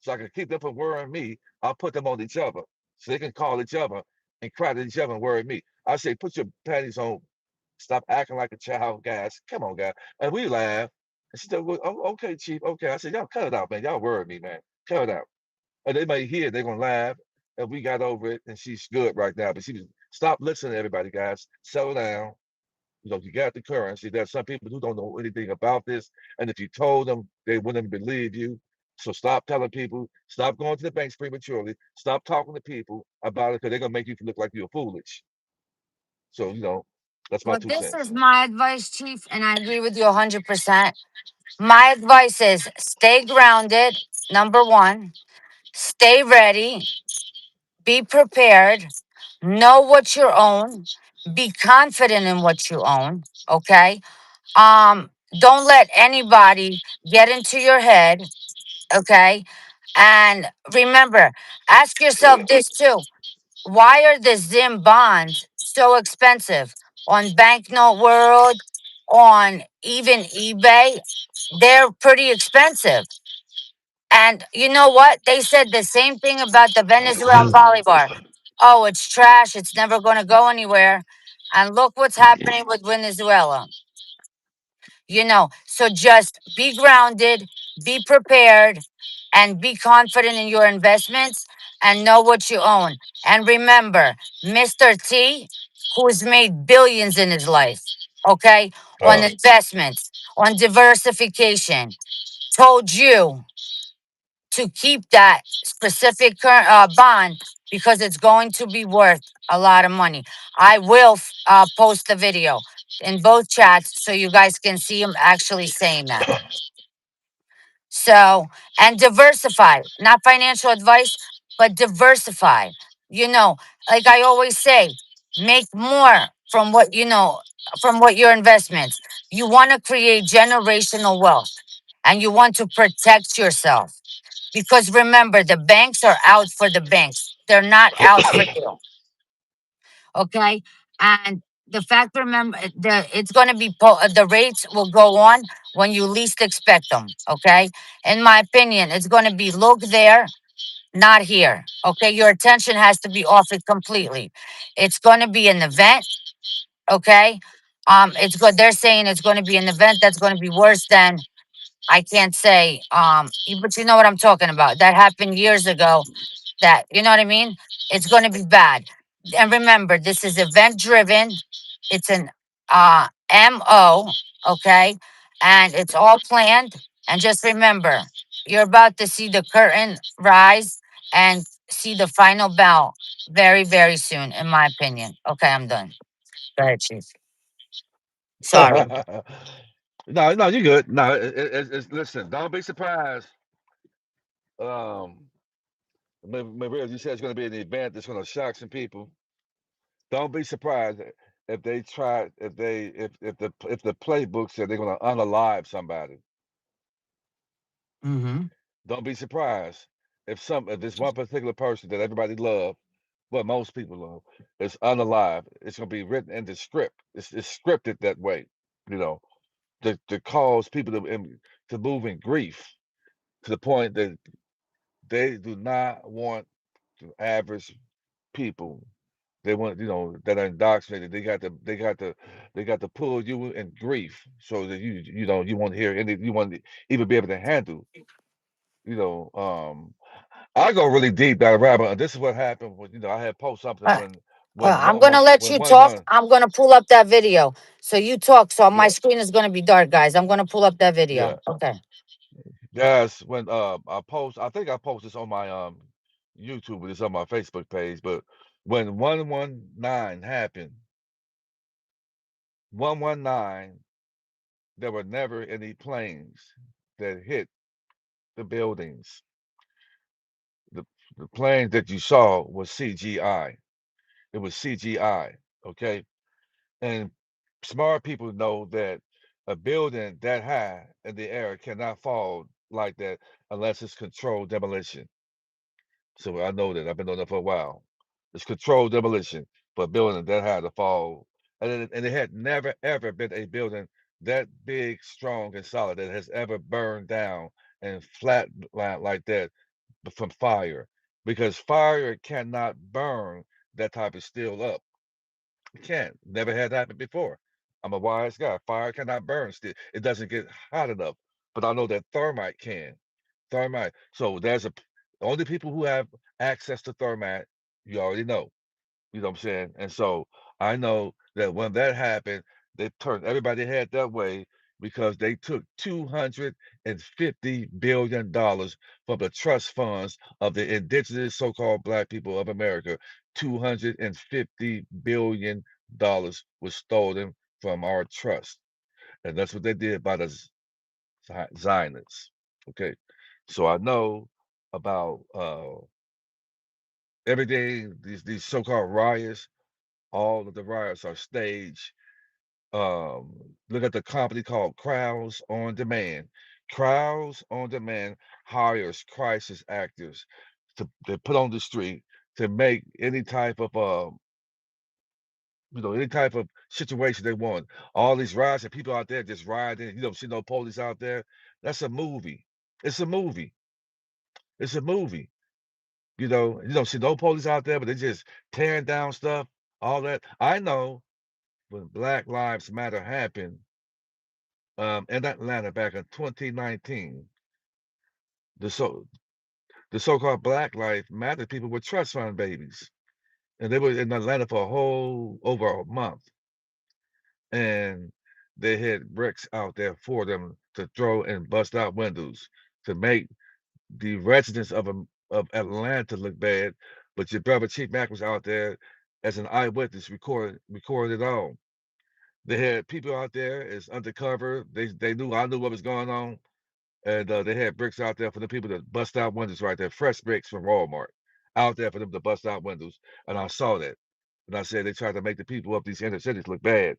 So I could keep them from worrying me. I put them on each other. So they can call each other and cry to each other and worry me. I say, put your panties on. Stop acting like a child, guys. Come on, guys. And we laugh. And she said, well, oh, okay, Chief. Okay. I said, y'all cut it out, man. Y'all worry me, man. Cut it out. And they might hear it, they're gonna laugh. And we got over it and she's good right now. But she was stop listening to everybody, guys. Settle down. You got the currency. There's some people who don't know anything about this, and if you told them, they wouldn't believe you. So stop telling people. Stop going to the banks prematurely. Stop talking to people about it because they're gonna make you look like you're foolish. So that's my Well, two this is cents. my advice, Chief, and I agree with you 100%. My advice is stay grounded, number one, stay ready, be prepared, know what you own, be confident in what you own, okay? Don't let anybody get into your head, okay? And remember, ask yourself this too. Why are the Zim bonds so expensive? On Banknote World, on even eBay, they're pretty expensive. And you know what? They said the same thing about the Venezuelan bolivar. Oh, it's trash. It's never going to go anywhere. And look what's happening with Venezuela. So just be grounded, be prepared, and be confident in your investments and know what you own. And remember, Mr. T, who's made billions in his life, okay, on Uh, investments, on diversification, told you to keep that specific bond because it's going to be worth a lot of money. I will post the video in both chats so you guys can see him actually saying that. So, and diversify, not financial advice, but diversify. You know, like I always say, make more from what your investments. You want to create generational wealth and you want to protect yourself because remember, the banks are out for the banks. They're not out for you. Okay. And the fact, remember, it's going to be, the rates will go on when you least expect them. Okay. In my opinion, it's going to be look there, not here. Okay. Your attention has to be off it completely. It's going to be an event. Okay. It's good. They're saying it's going to be an event that's going to be worse than I can't say, but you know what I'm talking about. That happened years ago. That you know what I mean? It's going to be bad. And remember, this is event driven. It's an MO, okay, and it's all planned. And just remember, you're about to see the curtain rise and see the final bell very, very soon, in my opinion. Okay, I'm done. Go ahead, Chief. Sorry. no, no, you're good. No, listen. Don't be surprised. Um, Maria, you said it's going to be an event that's going to shock some people. Don't be surprised if they try if the playbook said they're going to unalive somebody. Mm-hmm. Don't be surprised if this one particular person that everybody love, well, most people love, is unalive. It's going to be written in the script. It's scripted that way, you know, to cause people to move in grief to the point that they do not want the average people. They want, that are indoctrinated. They got to pull you in grief so that you won't hear any, you won't even be able to handle, you know. I go really deep down the rabbit. And this is what happened when, I had post something when I'm one gonna one let when you one talk. one I'm gonna pull up that video. So you talk. So my yeah, screen is gonna be dark, guys. I'm gonna pull up that yeah. video. Okay. Yes, when I think I post this on my YouTube, but it's on my Facebook page. But when 119 happened, 119, there were never any planes that hit the buildings. The the planes that you saw was CGI. It was CGI. Okay. And smart people know that a building that high in the air cannot fall. like that unless it's controlled demolition. So I know that. I've been doing that for a while. It's controlled demolition for a building that had to fall. And it had never, ever been a building that big, strong, and solid that has ever burned down and flat like that from fire. Because fire cannot burn that type of steel up. It can't. Never had happened before. I'm a wise guy. Fire cannot burn steel. It doesn't get hot enough. But I know that thermite can. Thermite. So the only people who have access to thermite, you already know. You know what I'm saying? And so I know that when that happened, they turned everybody head that way because they took $250 billion from the trust funds of the indigenous so-called black people of America. $250 billion was stolen from our trust. And that's what they did by the Zionists. Okay. So I know about everything, these so-called riots. All of the riots are staged. Um, Look at the company called Crowds on Demand. Crowds on Demand hires crisis actors to put on the street to make any type of any type of situation they want. All these riots and people out there just rioting, see no police out there. That's a movie. It's a movie. It's a movie. You don't see no police out there, but they just tearing down stuff, all that. I know when Black Lives Matter happened in Atlanta back in 2019, the so the so-called Black Lives Matter people were trust fund babies, and they were in Atlanta for a whole over a month, and they had bricks out there for them to throw and bust out windows to make the residents of Atlanta look bad. But your brother Chief Mack was out there as an eyewitness, recorded it all. They had people out there as undercover. They knew I knew what was going on, and they had bricks out there for the people to bust out windows right there, fresh bricks from Walmart, out there for them to bust out windows. And I saw that, and I said they tried to make the people of these inner cities look bad,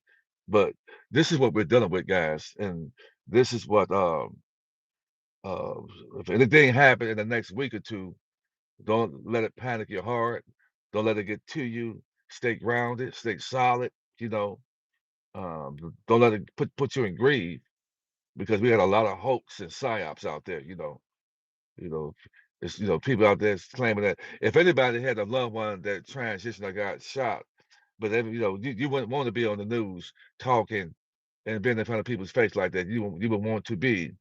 but this is what we're dealing with, guys, and this is what uh, if anything happened in the next week or two, don't let it panic your heart. Don't let it get to you. Stay grounded. Stay solid. You know, don't let it put you in grief because we had a lot of hoax and psyops out there. You know, it's people out there claiming that if anybody had a loved one that transitioned or got shot, but you wouldn't want to be on the news talking and being in front of people's face like that. You would want to be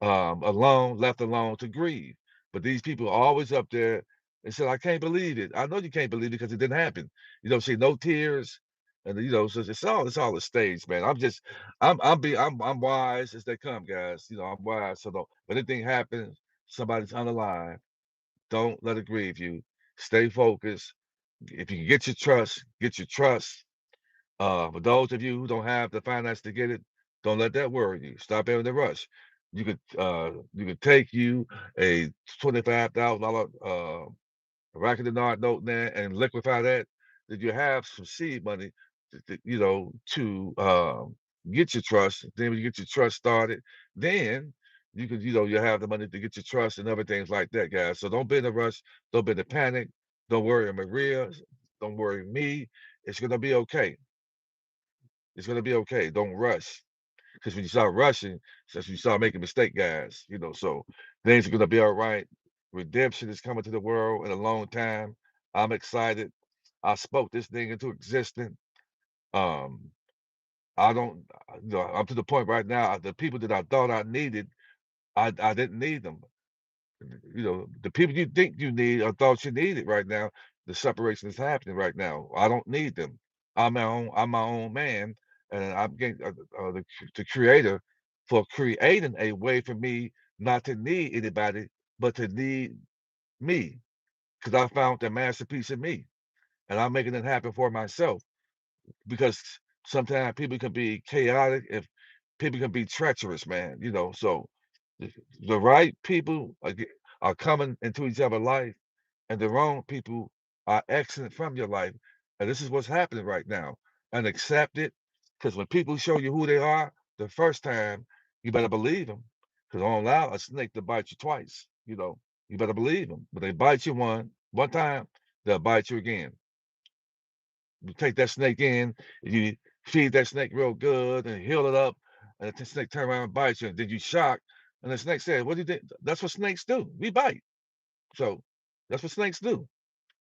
alone, left alone to grieve. But these people are always up there and said, I can't believe it. I know you can't believe it because it didn't happen. You don't see no tears. And so it's all a stage, man. I'm wise as they come, guys. I'm wise. So don't if anything happens, somebody's unalive, don't let it grieve you. Stay focused. If you can get your trust, get your trust. For those of you who don't have the finance to get it, don't let that worry you. Stop having the rush. You could take you a $25,000 Rocket the Nard note there and liquefy that. That you have some seed money, to get your trust. Then when you get your trust started, then you have the money to get your trust and other things like that, guys. So don't be in a rush. Don't be in a panic. Don't worry, Maria. Don't worry, me. It's gonna be okay. It's gonna be okay. Don't rush. Because when you start rushing, that's when you start making mistake, guys. So things are gonna be all right. Redemption is coming to the world in a long time. I'm excited. I spoke this thing into existence. Um, I don't, I'm to the point right now. The people that I thought I needed, I didn't need them. The people you think you need or thought you needed right now, the separation is happening right now. I don't need them. I'm my own man, and I'm getting the creator for creating a way for me not to need anybody, but to need me, because I found the masterpiece in me, and I'm making it happen for myself. Because sometimes people can be chaotic, if people can be treacherous, man. So the, the right people are coming into each other's life, and the wrong people are exiting from your life. And this is what's happening right now. And accept it, because when people show you who they are the first time, you better believe them. Because don't allow a snake to bite you twice. You better believe them. But they bite you one time, they'll bite you again. You take that snake in, you feed that snake real good and heal it up, and the snake turn around and bite you, and then you shock. And the snake said, "What do you think?" That's what snakes do. We bite. So that's what snakes do.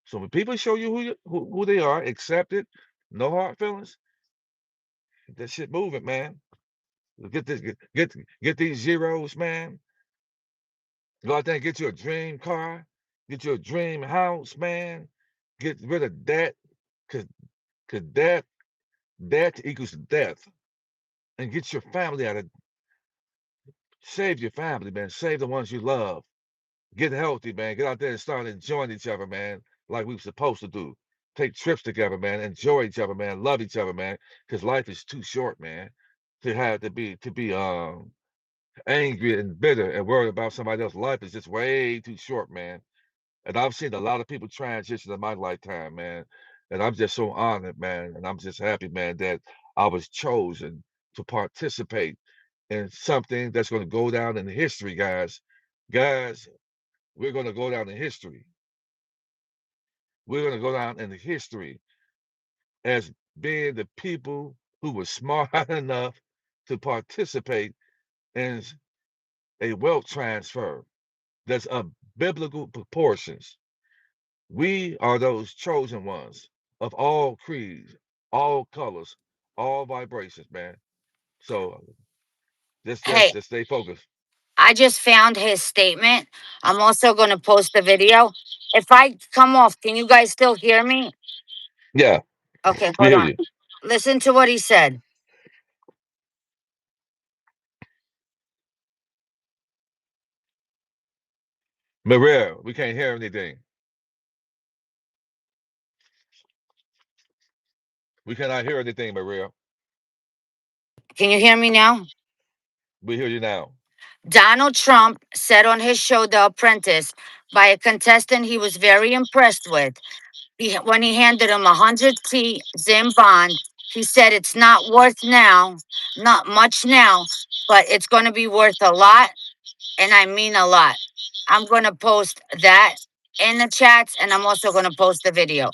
So when people show you who they are, accept it, no hard feelings, get that shit moving, man. Get these zeros, man. Go out there and get you a dream car, get you a dream house, man. Get rid of debt, cause cause debt equals death. And get your family out of save your family, man. Save the ones you love. Get healthy, man. Get out there and start enjoying each other, man, like we were supposed to do. Take trips together, man. Enjoy each other, man. Love each other, man. Because life is too short, man, to have to be angry and bitter and worried about somebody else's life is just way too short, man. And I've seen a lot of people transition in my lifetime, man. And I'm just so honored, man. And I'm just happy, man, that I was chosen to participate in something that's going to go down in history, guys. Guys, we're going to go down in history. We're going to go down in history as being the people who were smart enough to participate in a wealth transfer that's of biblical proportions. We are those chosen ones of all creeds, all colors, all vibrations, man. So Hey, just stay focused. I just found his statement. I'm also going to post the video. If I come off, can you guys still hear me? Yeah, Okay, we hold hear on. you. Listen to what he said. Maria, we can't hear anything. We cannot hear anything, Maria. Can you hear me now? We hear you now. Donald Trump said on his show, The Apprentice, by a contestant he was very impressed with. When he handed him 100T Zim bond, he said it's not worth now, not much now, but it's going to be worth a lot. And I mean a lot. I'm going to post that in the chats and I'm also going to post the video.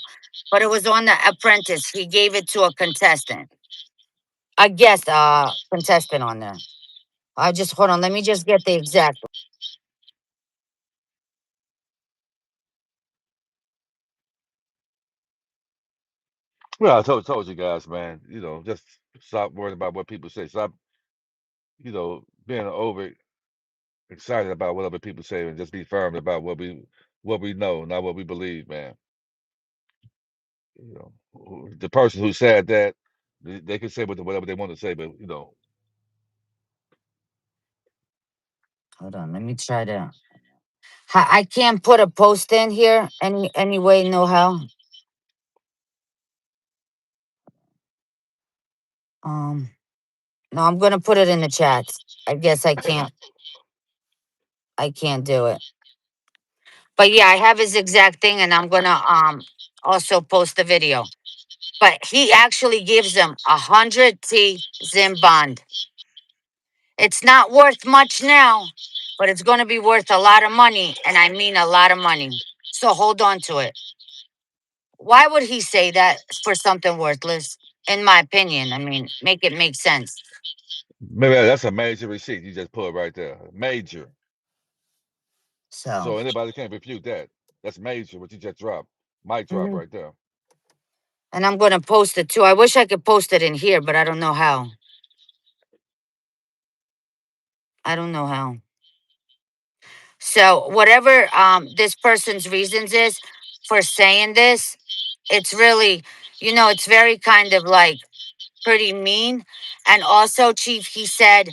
But it was on The Apprentice. He gave it to a contestant, a guest contestant on there. I just, hold on, let me just get the exact. Well, I told you guys, man. Just stop worrying about what people say. Stop, being over excited about what other people say, and just be firm about what we know, not what we believe, man. The person who said that, they can say whatever they want to say, but Hold on, let me try to. I can't put a post in here any way, no how. Um, no, I'm gonna put it in the chats. I guess I can't. I can't do it. But yeah, I have his exact thing, and I'm gonna also post the video. But he actually gives them 100T Zim bond. It's not worth much now, but it's gonna be worth a lot of money, and I mean a lot of money. So hold on to it. Why would he say that for something worthless? In my opinion, I mean, make it make sense. maybe that's a major receipt you just put right there. Major. So, So anybody can't refute that. That's major what you just dropped. Mic drop mhm. right there. And I'm gonna post it too. I wish I could post it in here, but I don't know how. I don't know how. So whatever this person's reasons is for saying this, it's really, it's very kind of like pretty mean. And also, Chief, he said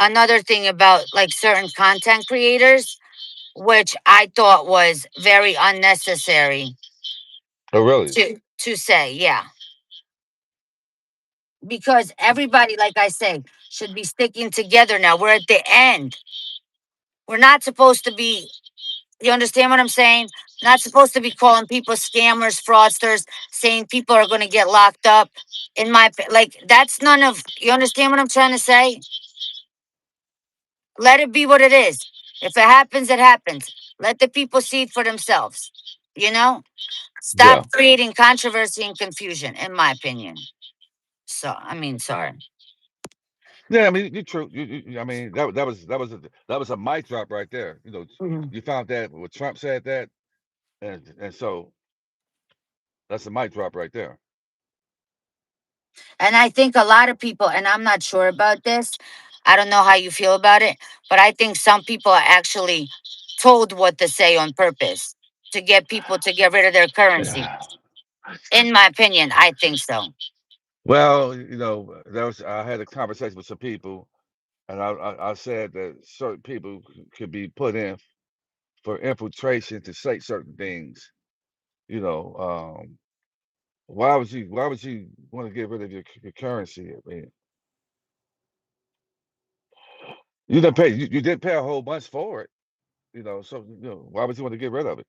another thing about like certain content creators, which I thought was very unnecessary Oh, really? to say, yeah. Because everybody, like I say, should be sticking together now. We're at the end. We're not supposed to be, you understand what I'm saying? Not supposed to be calling people scammers, fraudsters, saying people are going to get locked up. Like, that's none of, you understand what I'm trying to say? Let it be what it is. If it happens, it happens. Let the people see it for themselves. You know? Yeah. Stop creating controversy and confusion, in my opinion. So, I mean, sorry. Yeah, I mean, you're true. I mean, that was a mic drop right there. Mhm. You found that when Trump said that, and so that's a mic drop right there. And I think a lot of people, and I'm not sure about this, I don't know how you feel about it, but I think some people are actually told what to say on purpose to get people to get rid of their currency. Yeah. In my opinion, I think so. Well, that was I had a conversation with some people, and I said that certain people could be put in for infiltration to say certain things. You know, why would you want to get rid of your currency? I mean, you didn't pay a whole bunch for it. So why would you want to get rid of it?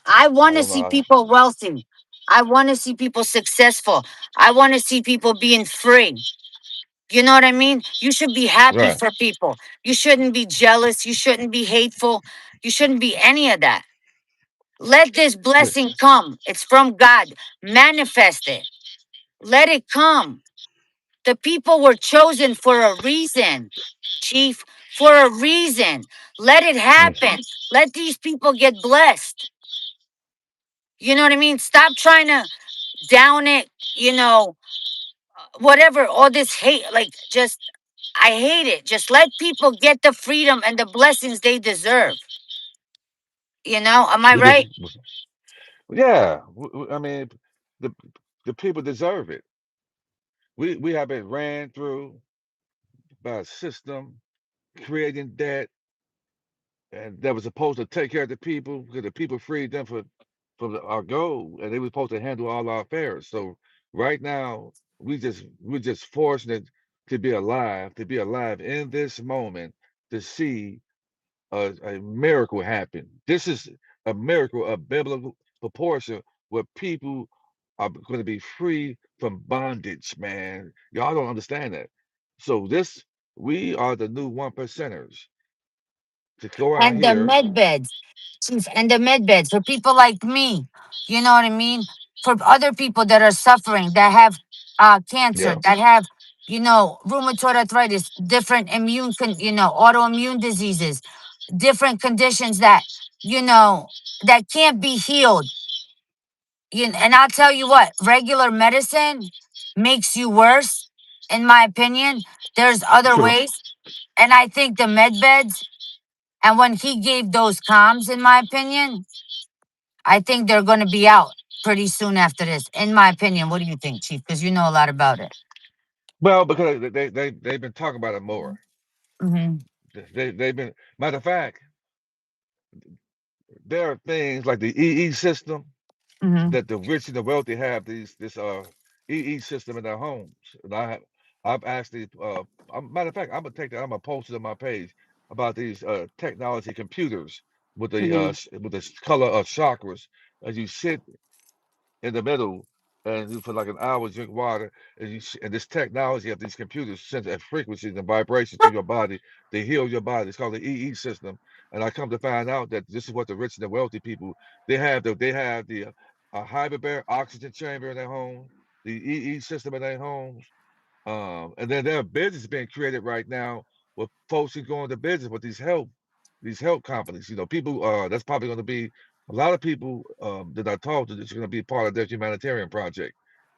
I I want to don't know see how. people wealthy. I want to see people successful. I want to see people being free. You know what I mean? You should be happy Right. for people. You shouldn't be jealous. You shouldn't be hateful. You shouldn't be any of that. Let this Yeah. blessing come. It's from God. Manifest it. Let it come. The people were chosen for a reason, Chief, for a reason. Let it Mm. happen. Let these people get blessed. You know what I mean? Stop trying to down it, whatever, all this hate. Like, just, I hate it. Just let people get the freedom and the blessings they deserve. Am I With this, right? yeah. I mean, the the people deserve it. We have been ran through by a system creating debt, and that was supposed to take care of the people because the people freed them from our goal, and they were supposed to handle all our affairs. So right now, we're just fortunate to be alive in this moment to see a miracle happen. This is a miracle of biblical proportion where people are going to be free from bondage, man. Y'all don't understand that. So we are the new one percenters to go out And the here. med beds, Chief, and the med beds for people like me. You know what I mean? For other people that are suffering, that have cancer, Yeah. that have, rheumatoid arthritis, different autoimmune diseases, different conditions that can't be healed. And I'll tell you what, regular medicine makes you worse, in my opinion. There's other True. ways. And I think the med beds, and when he gave those comms, in my opinion, I think they're going to be out pretty soon after this. In my opinion, what do you think, Chief? Because you know a lot about it. Well, because they've been talking about it more. Hmm. They've been matter of fact, there are things like the EE system Hmm. that the rich and the wealthy have this EE system in their homes. And I've actually matter of fact, I'm gonna take that. I'm gonna post it on my page about these technology computers Hmm. with the color of chakras. As you sit in the middle and you for like an hour drink water, and this technology of these computers sends a frequencies and vibrations to your body to heal your body. It's called the EE system. And I come to find out that this is what the rich and the wealthy people they have the hyperbaric oxygen chamber in their home, the EE system in their homes, and then there are business being created right now with folks who go into business with these health companies. People that's probably going to be a lot of people that I talked to that's going to be part of their humanitarian project,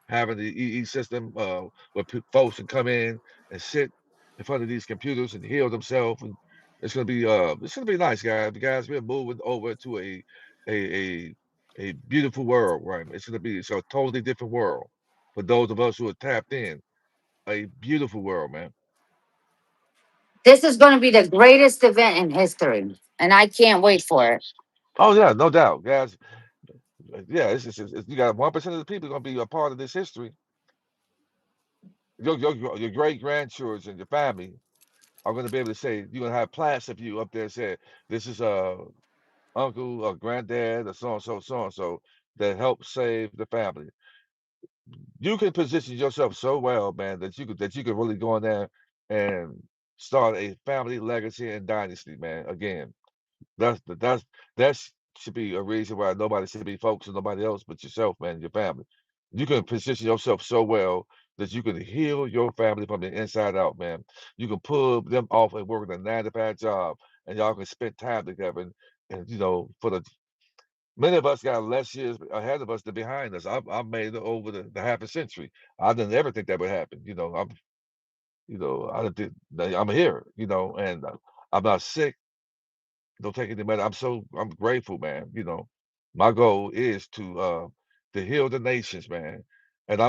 having the EE system where folks can come in and sit in front of these computers and heal themselves. And it's going to be nice, guys. The guys, we're moving over to a a beautiful world, right? It's a totally different world for those of us who are tapped in, a beautiful world, man. This is going to be the greatest event in history. And I can't wait for it. Oh yeah, no doubt, guys. Yeah, you got 1% of the people going to be a part of this history. Your great grandchildren, your family are going to be able to say you're going to have plaques of you up there saying this is uncle or granddad or so and so that helped save the family. You can position yourself so well, man, that you could really go in there and start a family legacy and dynasty, man. Again, that's should be a reason why nobody should be focused on nobody else but yourself, man, and your family. You can position yourself so well that you can heal your family from the inside out, man. You can pull them off and work a 9 to 5 job, and y'all can spend time together. And for the many of us got less years ahead of us than behind us. I've made it over the half a century. I didn't ever think that would happen. I didn't. I'm here. And I'm not sick. Don't take any matter. I'm grateful, man. My goal is to heal the nations, man. And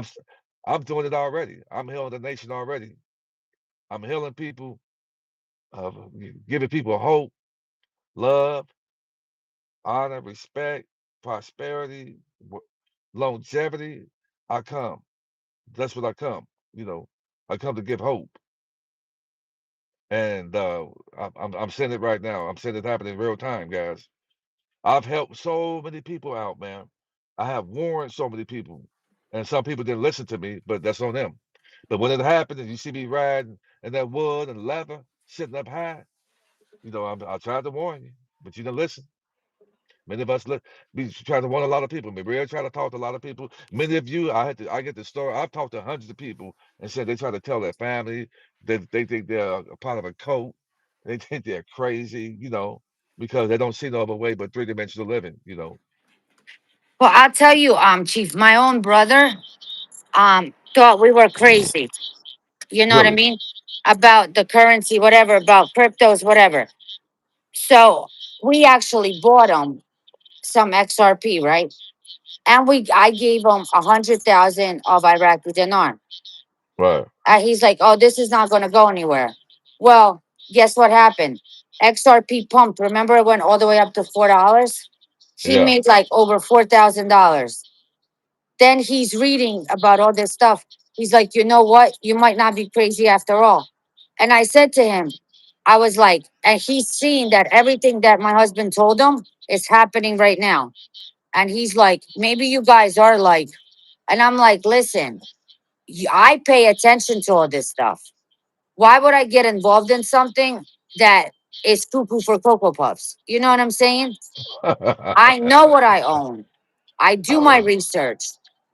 I'm doing it already. I'm healing the nation already. I'm healing people, uh, giving people hope, love, honor, respect, prosperity, longevity. I come. That's what I come. You know, I come to give hope, and I'm seeing it right now. I'm seeing it happen in real time, guys. I've helped so many people out, man. I have warned so many people, and some people didn't listen to me, but that's on them. But when it happened, and you see me riding in that wood and leather, sitting up high, I tried to warn you, but you didn't listen. Many of us we try to warn a lot of people. Maria tried to talk to a lot of people. Many of you, I get the story. I've talked to hundreds of people and said they try to tell their family that they think they're a part of a cult. They think they're crazy, because they don't see no other way but three-dimensional living. Well, I'll tell you, Chief, my own brother, thought we were crazy. You know what I Really. mean? About the currency, whatever, about cryptos, whatever. So we actually bought him some XRP, right? And I gave him 100,000 of Iraqi dinar. Right. He's like, "Oh, this is not going to go anywhere." Well, guess what happened? XRP pumped. Remember, it went all the way up to $4. He Yeah. made like over $4,000. Then he's reading about all this stuff. He's like, "You know what? You might not be crazy after all." And I said to him, I was like, and he's seeing that everything that my husband told him is happening right now. And he's like, maybe you guys are like, and I'm like, listen, I pay attention to all this stuff. Why would I get involved in something that is cuckoo for Cocoa Puffs? You know what I'm saying? I know what I own. I do my research.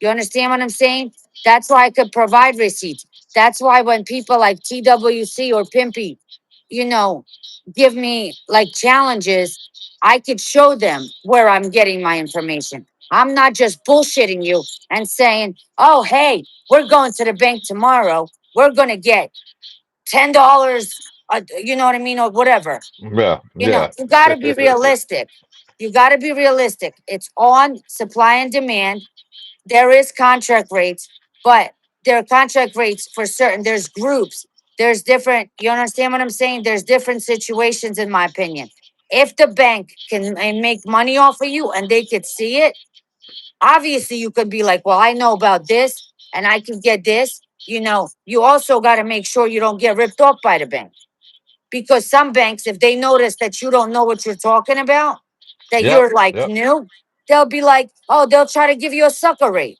You understand what I'm saying? That's why I could provide receipts. That's why when people like TWC or Pimpy, you know, give me like challenges, I could show them where I'm getting my information. I'm not just bullshitting you and saying, oh, hey, we're going to the bank tomorrow. We're going to get $10, you know what I mean? Or whatever. Yeah. Yeah. You got to be realistic. You got to be realistic. It's on supply and demand. There is contract rates, but there are contract rates for certain. There's groups. There's different. You understand what I'm saying? There's different situations, in my opinion. If the bank can make money off of you and they could see it, obviously you could be like, well, I know about this and I can get this. You also got to make sure you don't get ripped off by the bank, because some banks, if they notice that you don't know what you're talking about, that Yep. you're like Yep. new, they'll be like, oh, they'll try to give you a sucker rate.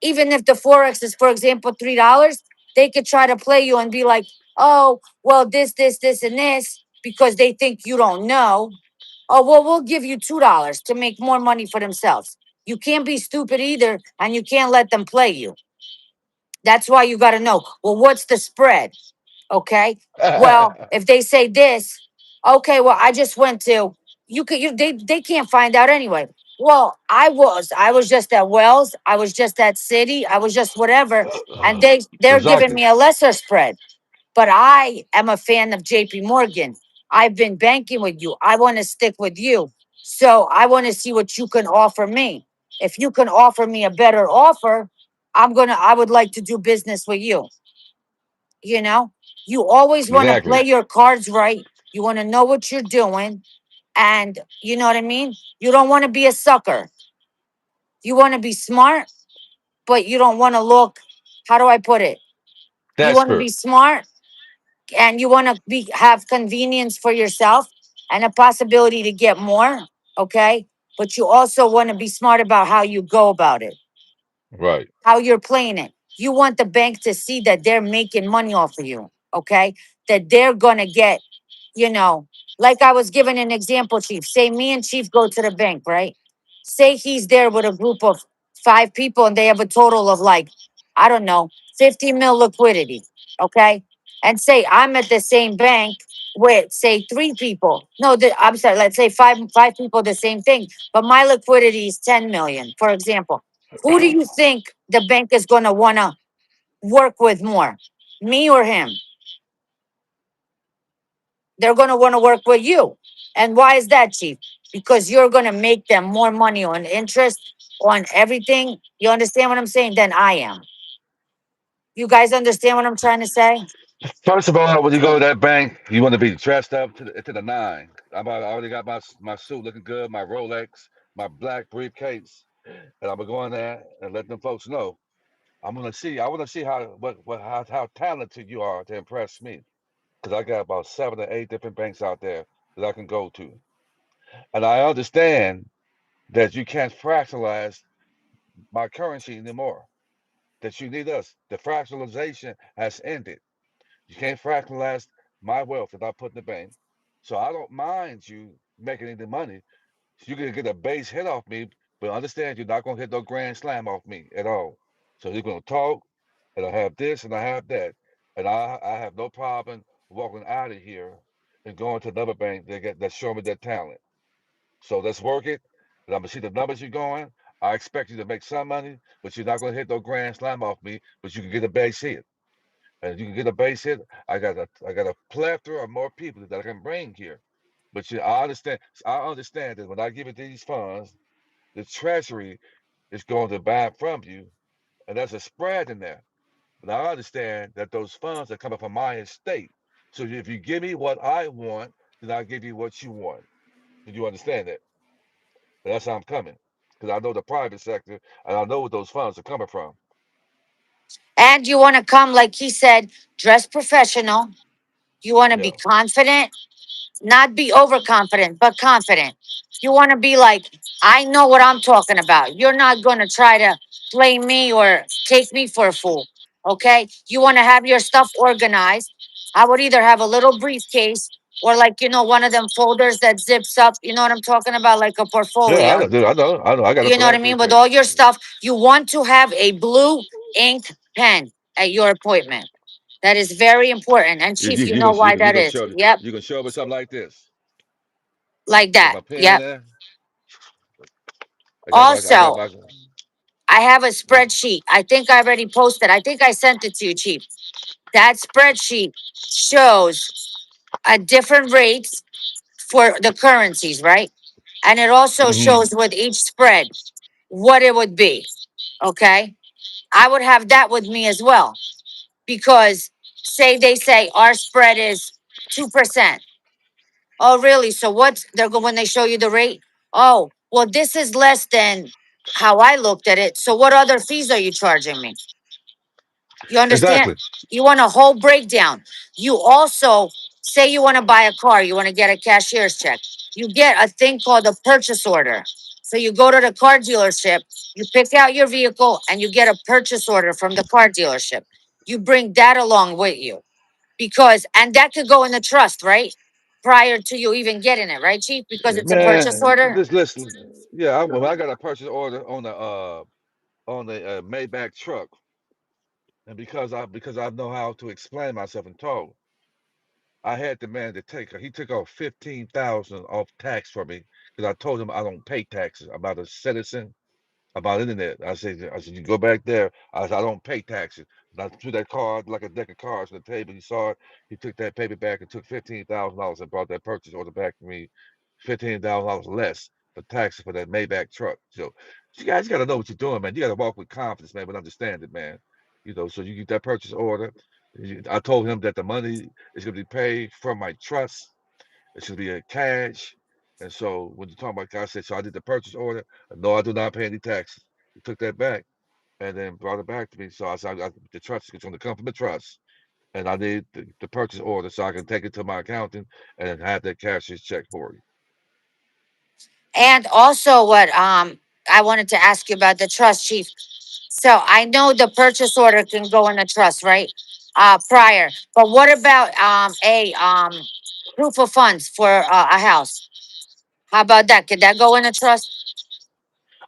Even if the Forex is, for example, $3, they could try to play you and be like, oh, well, this, and this, because they think you don't know. Oh, well, we'll give you $2 to make more money for themselves. You can't be stupid either, and you can't let them play you. That's why you got to know, well, what's the spread? Okay. Well, if they say this, okay, well, I just went to they can't find out anyway. Well, I was just at Wells, I was just at City, I was just whatever, and they're giving Exactly. me a lesser spread. But I am a fan of JP Morgan. I've been banking with you. I want to stick with you. So I want to see what you can offer me. If you can offer me a better offer, I would like to do business with you. You know, you always want to play Exactly. your cards right. You want to know what you're doing. And you know what I mean? You don't want to be a sucker. You want to be smart, but you don't want to look, how do I put it? You want to Desperate. be smart and you want to have convenience for yourself and a possibility to get more. Okay. But you also want to be smart about how you go about it, Right. how you're playing it. You want the bank to see that they're making money off of you. Okay. that they're gonna get, you know, like I was giving an example, Chief. Say me and Chief go to the bank, right? Say he's there with a group of 5 people and they have a total of like, I don't know, 50 mil liquidity. Okay. And say I'm at the same bank with say 3 people. No, I'm sorry, let's say five people, the same thing. But my liquidity is 10 million, for example. Who do you think the bank is gonna wanna work with more? Me or him? They're going to want to work with you. And why is that, Chief? Because you're going to make them more money on interest, on everything. You understand what I'm saying? Than I am. You guys understand what I'm trying to say? First of all, when you go to that bank, you want to be dressed up to the nine. I already got my suit looking good, my Rolex, my black briefcase, and I'm gonna go in there and let them folks know. I'm gonna see. I want to see how talented you are to impress me, because I got about 7 or 8 different banks out there that I can go to, and I understand that you can't fractionalize my currency anymore. That you need us. The fractionalization has ended. You can't fractionalize my wealth that I put in the bank. So I don't mind you making any money. You can get a base hit off me, but understand you're not gonna hit no grand slam off me at all. So you're gonna talk, and I have this and I have that. And I have no problem walking out of here and going to another bank that show me their talent. So let's work it. And I'm gonna see the numbers you're going. I expect you to make some money, but you're not gonna hit no grand slam off me, but you can get a base hit. And you can get a base hit. I got a plethora of more people that I can bring here. But I understand that when I give it these funds, the treasury is going to buy from you, and there's a spread in there. But I understand that those funds are coming from my estate. So if you give me what I want, then I'll give you what you want. Do you understand that? And that's how I'm coming. Because I know the private sector and I know where those funds are coming from. And you want to come, like he said, dress professional. You want to be Yeah. confident, not be overconfident, but confident. You want to be like, I know what I'm talking about. You're not going to try to play me or take me for a fool. Okay. You want to have your stuff organized. I would either have a little briefcase or, like, one of them folders that zips up. You know what I'm talking about? Like a Yeah, I portfolio. know, dude. I know. I got a You know what I black mean? With all briefcase. your stuff, you want to have a blue ink pen at your appointment. That is very important. And You Chief, you you you know gonna you why gonna, you that gonna is. show Yep. you gonna show me something like this Like with that. my pen in Yep. there. I got Also, my I have a my spreadsheet. I think I already posted. I think I sent it to you, Chief. That spreadsheet shows a different rates for the currencies, right? And it also hmm shows with each spread what it would be. Okay. I would have that with me as well. Because say they say our spread is 2%. Oh, really? So what's they're going when they show you the rate? Oh, well, this is less than how I looked at it. So what other fees are you charging me? You understand? exactly. You want a whole breakdown. You also say you want to buy a car, you want to get a cashier's check. You get a thing called a purchase order. So you go to the car dealership, you pick out your vehicle, and you get a purchase order from the car dealership. You bring that along with you because, and that could go in the trust, right? Prior to you even getting it, right, Chief? Because it's a purchase Man, order. just listen. Yeah, when I got a purchase order on the Maybach truck, and because I know how to explain myself and talk, I had the man to take. He took off 15,000 off tax for me because I told him I don't pay taxes. I'm not a citizen about internet. I said, you go back there. I said, I don't pay taxes. And I threw that card like a deck of cards on the table. He saw it. He took that paper back and took $15,000 and brought that purchase order back to me, $15,000 less for taxes for that Maybach truck. So you guys got to know what you're doing, man. You got to walk with confidence, man, but understand it, man. So you get that purchase order. I told him that the money is going to be paid from my trust. It should be a cash. And so when you talk about, I said, so I did the purchase order. No, I do not pay any taxes. He took that back and then brought it back to me. So I said, the trust is going to come from the trust. And I need the purchase order so I can take it to my accountant and have that cashier's check for you. And also, what I wanted to ask you about the trust, Chief. So I know the purchase order can go in the trust, right? prior. But what about a proof of funds for a house? How about that? Could that go in a trust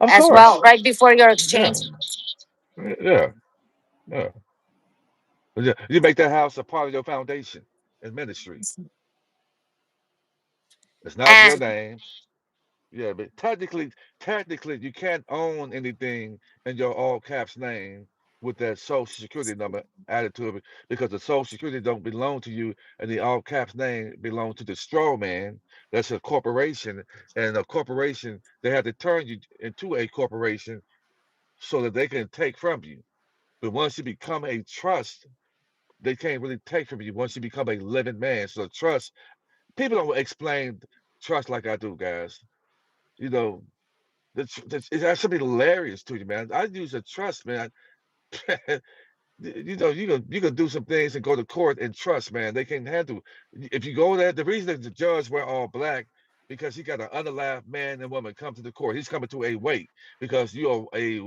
Of as well, course. right before your Yeah. exchange? Yeah. Yeah. You make that house a part of your foundation and ministry. It's not in your And name. Yeah, but technically, you can't own anything in your all caps name with that social security number added to it because the social security don't belong to you and the all caps name belongs to the straw man. That's a corporation, and a corporation they have to turn you into a corporation so that they can take from you. But once you become a trust, they can't really take from you once you become a living man. So trust, people don't explain trust like I do, guys. You know, it's actually hilarious to you, man. I use a trust, man. You can do some things and go to court and trust, man. They can handle. If you go there, the reason that the judge wear all black because he got an unalive man and woman come to the court. He's coming to a wait because you're a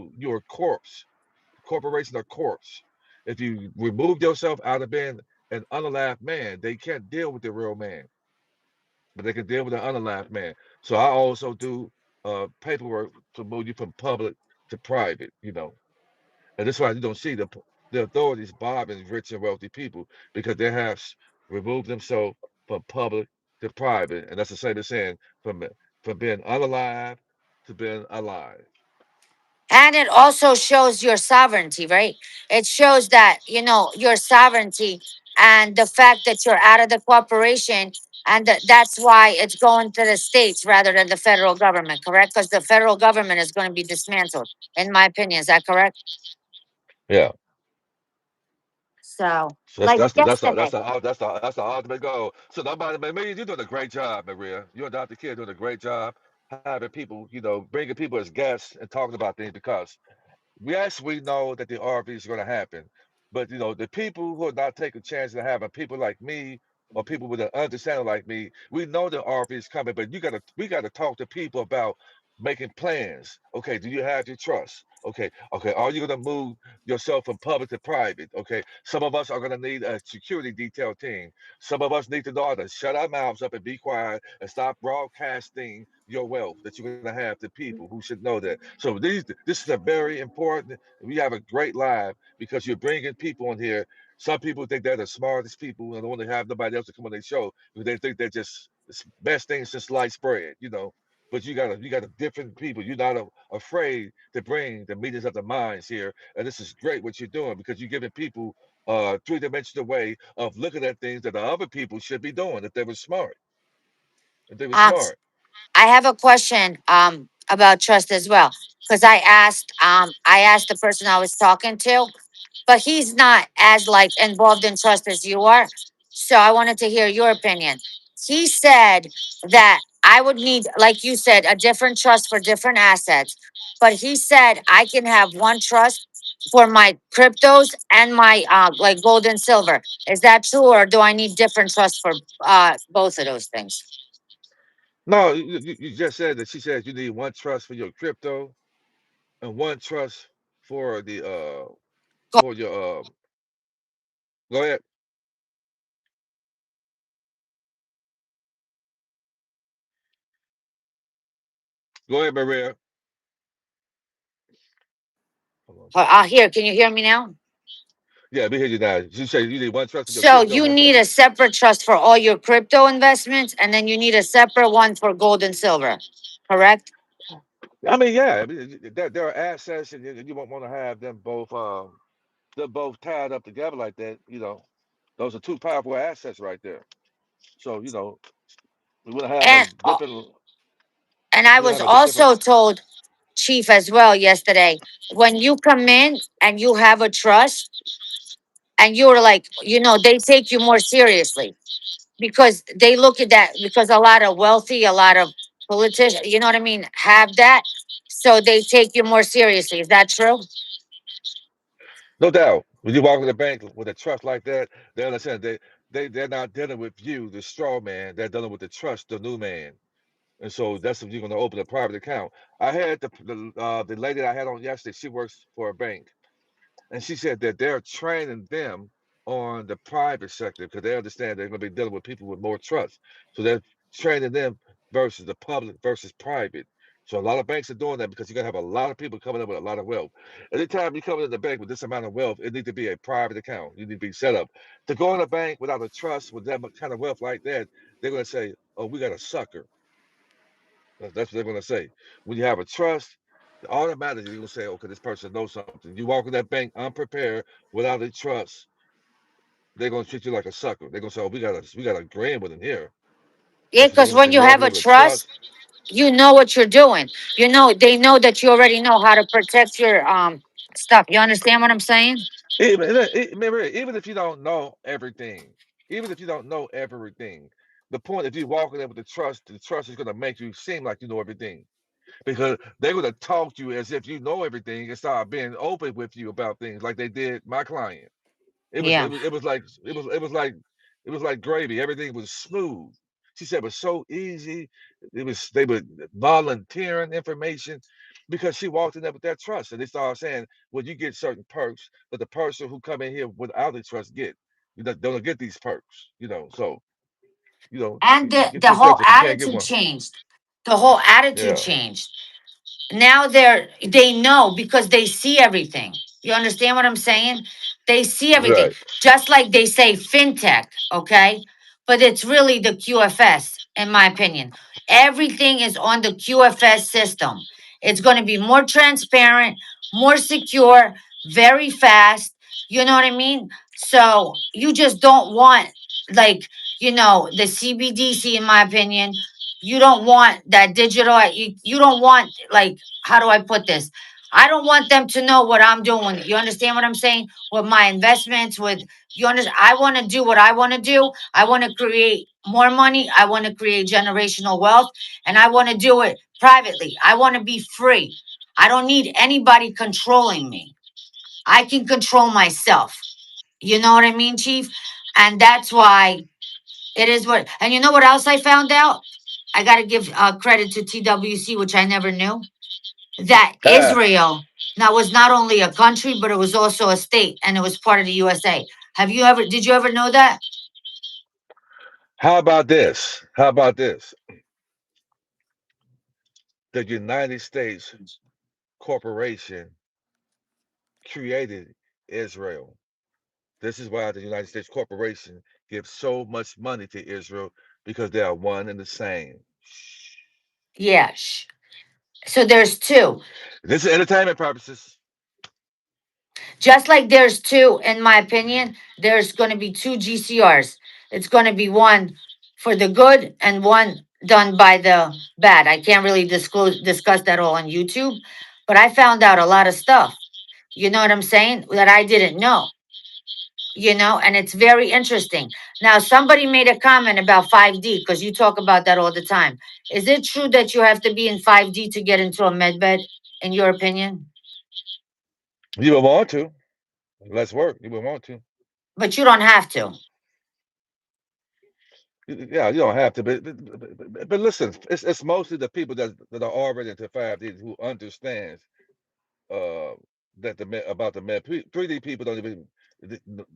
corpse. Corporation or corpse. If you remove yourself out of being an unalive man, they can't deal with the real man, but they can deal with an unalive man. So I also do paperwork to move you from public to private, and that's why you don't see the authorities bobbing rich and wealthy people because they have removed themselves from public to private, and that's the same as saying from being unalive to being alive. and it also shows your sovereignty, right? It shows that your sovereignty and the fact that you're out of the corporation, and that's why it's going to the states rather than the federal government, correct? Because the federal government is going to be dismantled, in my opinion. Is that correct? Yeah. So, So that's like that's the that's the that's yesterday. the that's the ultimate goal. So nobody, Maria, you're doing a great job, Maria. You and Dr. Kid doing a great job having people, bringing people as guests and talking about things because yes, we know that the RV is going to happen, but the people who are not taking chances of having people like me or people with an understanding like me, we know the RV is coming, but we gotta talk to people about making plans. Okay, do you have your trust? Okay, are you going to move yourself from public to private? Okay, some of us are going to need a security detail team. Some of us need to know how to shut our mouths up and be quiet and stop broadcasting your wealth that you're going to have to people who should know that. So this is a very important. We have a great live because you're bringing people on here. Some people think they're the smartest people and don't want to have nobody else to come on their show because they think they're just the best thing since sliced bread. But you got a different people. You're not afraid to bring the meetings of the minds here, and this is great what you're doing because you're giving people three-dimensional way of looking at things that the other people should be doing if they were smart. If they were Um, smart. I have a question about trust as well, because I asked the person I was talking to, but he's not as like involved in trust as you are. So I wanted to hear your opinion. He said that I would need, like you said, a different trust for different assets. But he said I can have one trust for my cryptos and my like gold and silver. Is that true, or do I need different trusts for both of those things? No, you just said that she said you need one trust for your crypto and one trust for the for your go ahead. Go ahead, Maria. Hold on a second. Here, can you hear me now? Yeah, we hear you now. She said you need one trust for your So crypto, you one trust need for a separate trust for all your crypto investments, and then you need a separate one for gold and silver, correct? I mean, yeah, I mean, there are assets and you won't want to have them both they're both tied up together like that. Those are two powerful assets right there. So, we would have a And different I we was have a different also told, Chief, as well yesterday, when you come in and you have a trust, and you're like, they take you more seriously because they look at that, because a lot of wealthy, a lot of politicians, you know what I mean, have that, so they take you more seriously. Is that true? no doubt. When you walk in the bank with a trust like that, they understand they're not dealing with you, the straw man. They're dealing with the trust, the new man. And so that's if you're going to open a private account. I had the lady that I had on yesterday. She works for a bank, and she said that they're training them on the private sector because they understand they're going to be dealing with people with more trust. So they're training them versus the public versus private. So a lot of banks are doing that because you're going to have a lot of people coming up with a lot of wealth. Anytime you come into the bank with this amount of wealth, it needs to be a private account. You need to be set up. To go in a bank without a trust with that kind of wealth like that, they're going to say, oh, we got a sucker. That's what they're going to say. When you have a trust, automatically you're going to say, okay, this person knows something. You walk in that bank unprepared without a trust, they're going to treat you like a sucker. They're going to say, oh, we got a grand with in here. Yeah, That's what they're because going to say. when You you walk have in a there with a trust. trust, you know what you're doing. You know, they know that you already know how to protect your stuff. You understand what I'm saying? Remember, even if you don't know everything, even if you don't know everything, the point if you walk in there with the trust is going to make you seem like you know everything because they're going to talk to you as if you know everything and start being open with you about things like they did my client. It was it Yeah. was it was like it was like gravy. Everything was smooth. She said it was so easy. They were volunteering information because she walked in there with that trust. And they started saying, well, you get certain perks, but the person who come in here without the trust get. You don't get these perks, So, And you get the two whole perks if you can't get attitude one. changed. The whole attitude Yeah. changed. Now they know because they see everything. You understand what I'm saying? They see everything. Right. Just like they say fintech, okay? But it's really the QFS, in my opinion. Everything is on the QFS system. It's going to be more transparent, more secure, very fast. You know what I mean? So you just don't want, like, the CBDC, in my opinion. You don't want that digital, you don't want, like, how do I put this? I don't want them to know what I'm doing. You understand what I'm saying? With my investments, with you understand, I want to do what I want to do. I want to create more money. I want to create generational wealth, and I want to do it privately. I want to be free. I don't need anybody controlling me. I can control myself. You know what I mean, Chief? And that's why it is what. And you know what else I found out? I got to give credit to TWC, which I never knew, that Ah, Israel now was not only a country, but it was also a state, and it was part of the USA. Did you ever know that? how about this? How about this? The United States Corporation created Israel. This is why the United States corporation gives so much money to Israel because they are one and the same. Yeah. So there's two. This is entertainment purposes. Just like there's two, in my opinion, there's going to be two GCRs. It's going to be one for the good and one done by the bad. I can't really discuss that all on YouTube, but I found out a lot of stuff. You know what I'm saying? That I didn't know. And it's very interesting. Now, somebody made a comment about 5D because you talk about that all the time. Is it true that you have to be in 5D to get into a med bed, in your opinion? You will want to. Less work. You will want to. But you don't have to. Yeah, you don't have to. But listen, it's mostly the people that are already into 5D who understands uh about the med. 3D people don't even.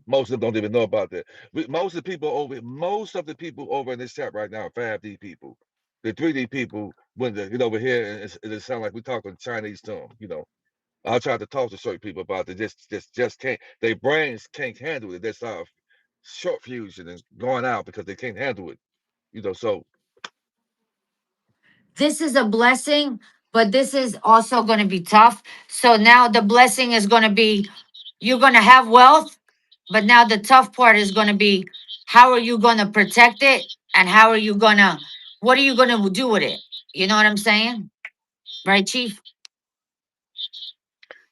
Most of them don't even know about that. Most of the people over in this chat right now are 5D people. The 3D people, when they get over here, and it sounds like we're talking Chinese to them. I try to talk to certain people about it. Just can't. Their brains can't handle it. They start short fusion and going out because they can't handle it. So This is a blessing, but this is also going to be tough. So now the blessing is going to be you're going to have wealth, but now the tough part is going to be how are you going to protect it and what are you going to do with it? You know what I'm saying? Right, Chief?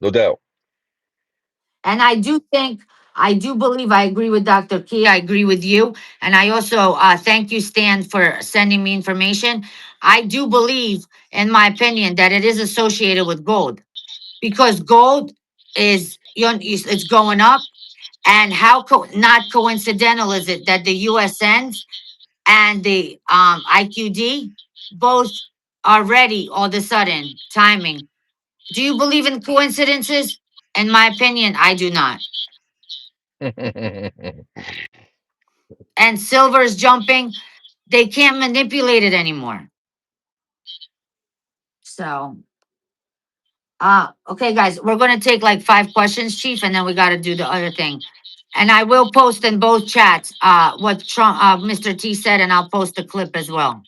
no doubt. And I do believe, I agree with Dr. Key. I agree with you. And I also thank you, Stan, for sending me information. I do believe, in my opinion, that it is associated with gold because gold it's going up. And how not coincidental is it that the USNs and the IQD both are ready all of a sudden timing? Do you believe in coincidences? In my opinion, I do not. And silver's jumping. They can't manipulate it anymore. So, okay, guys, we're gonna take like 5 questions, Chief, and then we got to do the other thing. And I will post in both chats what Trump, Mr. T said, and I'll post the clip as well.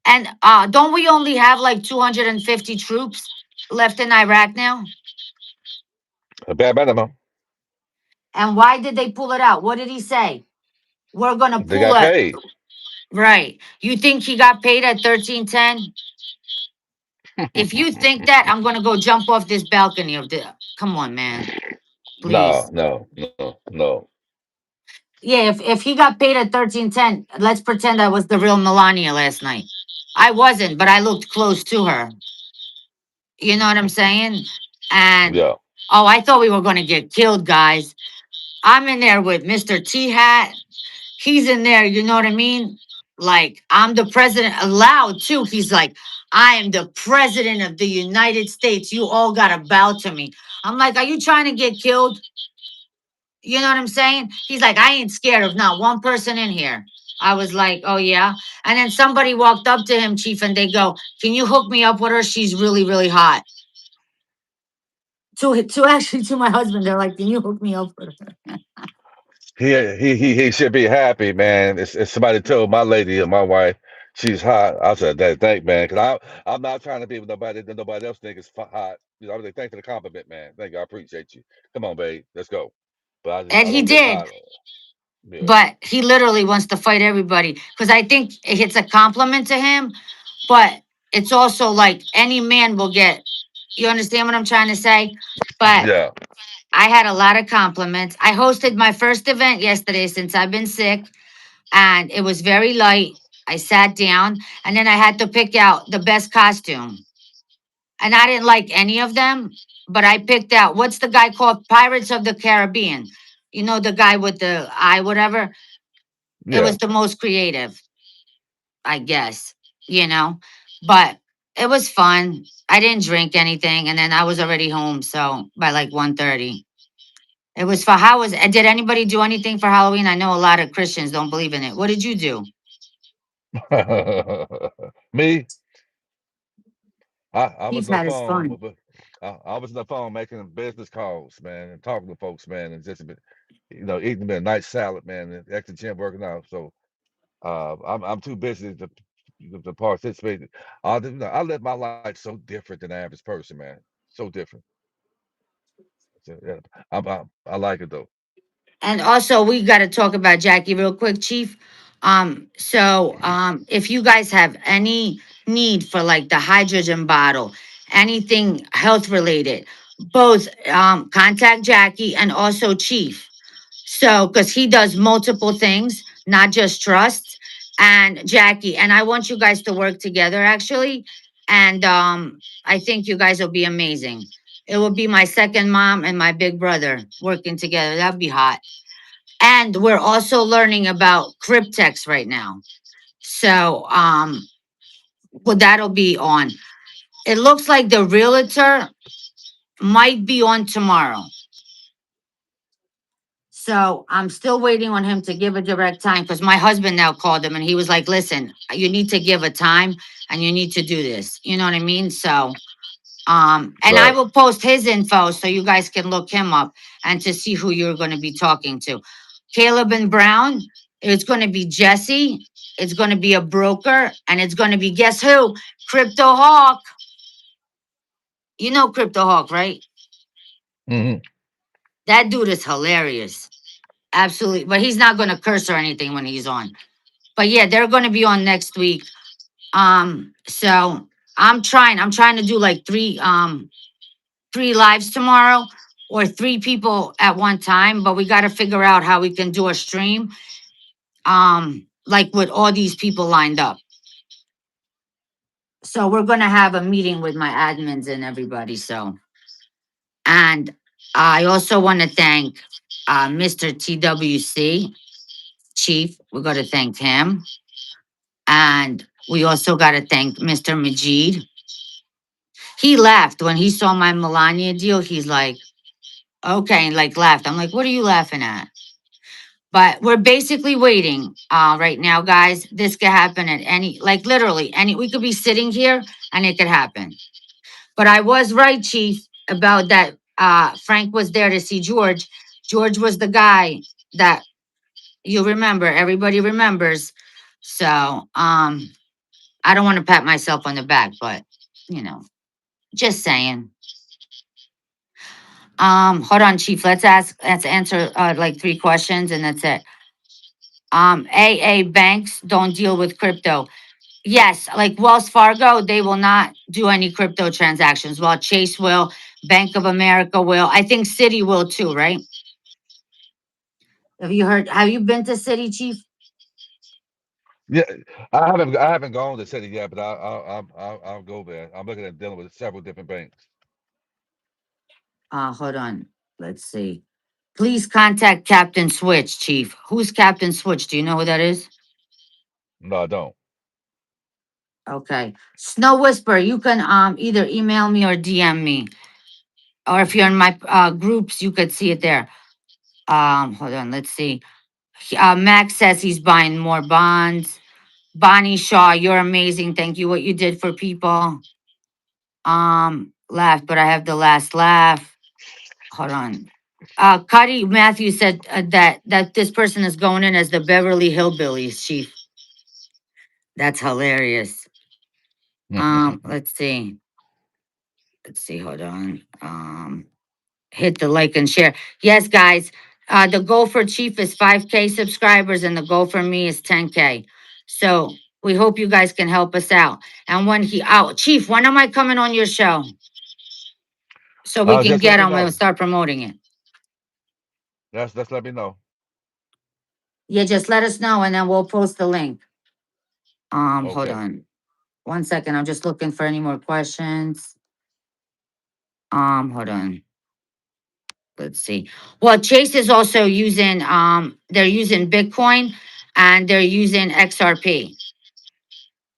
And don't we only have like 250 troops left in Iraq now? Bad man, And why did they pull it out? What did he say? We're gonna they pull got it. paid. Right. You think he got paid at 1310? If you think that, I'm gonna go jump off this balcony of the. Come on, man. No, Please. no, no, no. Yeah, if he got paid at 1310, let's pretend I was the real Melania last night. I wasn't, but I looked close to her. You know what I'm saying? And Yeah. oh, I thought we were gonna get killed, guys. I'm in there with Mr. T Hat. He's in there, you know what I mean? Like, I'm the president, aloud too. He's like, I am the president of the United States. You all gotta bow to me. I'm like, are you trying to get killed? You know what I'm saying? He's like, I ain't scared of not one person in here. I was like, oh yeah. And then somebody walked up to him, Chief, and they go, can you hook me up with her? She's really, really hot. To actually to my husband, they're like, can you hook me up with her? He should be happy, man. It's somebody told my lady or my wife she's hot. I said that thank man, because I'm not trying to be with nobody that nobody else think is hot. You know, I was like, thanks for the compliment, man. Thank you, I appreciate you. Come on, babe, let's go. But And I he don't get did. hot. Yeah, But he literally wants to fight everybody because I think it's a compliment to him, but it's also like any man will get. You understand what I'm trying to say? But yeah. I had a lot of compliments. I hosted my first event yesterday since I've been sick, and it was very light. I sat down, and then I had to pick out the best costume, and I didn't like any of them, but I picked out what's the guy called Pirates of the Caribbean. You know, the guy with the eye, whatever. It Yeah. was the most creative. I guess, you know. But it was fun. I didn't drink anything, and then I was already home. So by like 1:30, it was for how was. Did anybody do anything for Halloween? I know a lot of Christians don't believe in it. What did you do? Me, I was He's on the had his phone, fun. I was on the phone making business calls, man, and talking to folks, man, and just eating a nice salad, man, and extra gym working out. So I'm too busy to participate. I live my life so different than the average person, man. So different. So, yeah, I like it though. And also, we got to talk about Jackie real quick, Chief. If you guys have any need for like the hydrogen bottle, anything health related, both contact Jackie and also Chief. So, because he does multiple things, not just trusts and Jackie. And I want you guys to work together actually. And I think you guys will be amazing. It will be my second mom and my big brother working together. That'd be hot. And we're also learning about cryptex right now. So, well, that'll be on. It looks like the realtor might be on tomorrow. So I'm still waiting on him to give a direct time because my husband now called him and he was like, listen, you need to give a time and you need to do this. You know what I mean? So, and I Right. will post his info so you guys can look him up and to see who you're going to be talking to. Caleb and Brown, it's going to be Jesse, it's going to be a broker, and it's going to be, guess who? Crypto Hawk. You know Crypto Hawk, right? Hmm. That dude is hilarious. Absolutely. But he's not going to curse or anything when he's on. But yeah, they're going to be on next week. So I'm trying to do like three lives tomorrow or three people at one time, but we got to figure out how we can do a stream like with all these people lined up. So we're going to have a meeting with my admins and everybody. So, and I also want to thank Mr. TWC Chief. We're going to thank him. And we also got to thank Mr. Majid. He laughed when he saw my Melania deal. He's like, Okay, and like laughed. I'm like, what are you laughing at? But we're basically waiting right now, guys. This could happen at any, like literally any, we could be sitting here and it could happen. But I was right, Chief, about that. Frank was there to see George. George was the guy that you remember. Everybody remembers. So I don't want to pat myself on the back, but you know, just saying. Hold on, Chief. Let's answer like three questions and that's it. AA banks don't deal with crypto. Yes, like Wells Fargo, they will not do any crypto transactions. While Chase will, Bank of America will. I think Citi will too, right? Have you heard? Have you been to City, Chief? Yeah, I haven't gone to the city yet, but I'll go there. I'm looking at dealing with several different banks. Hold on. Let's see. Please contact Captain Switch, Chief. Who's Captain Switch? Do you know who that is? No, I don't. Okay. Snow Whisper, you can either email me or DM me. Or if you're in my groups, you could see it there. Hold on, let's see. Max says he's buying more bonds. Bonnie Shaw, you're amazing. Thank you what you did for people. Laugh, but I have the last laugh. Hold on. Cuddy Matthews said that this person is going in as the Beverly Hillbillies, Chief. That's hilarious. Let's see. Let's see. Hold on. Hit the like and share. Yes, guys. The goal for Chief is 5K subscribers, and the goal for me is 10K. So we hope you guys can help us out. And when he out, Chief, when am I coming on your show so we can Just let get me on and know. start promoting it? Just let me know. Yeah, just let us know, and then we'll post the link. Hold Okay. on 1 second. I'm just looking for any more questions. Hold on. Let's see. Well, Chase is also using they're using Bitcoin and they're using XRP.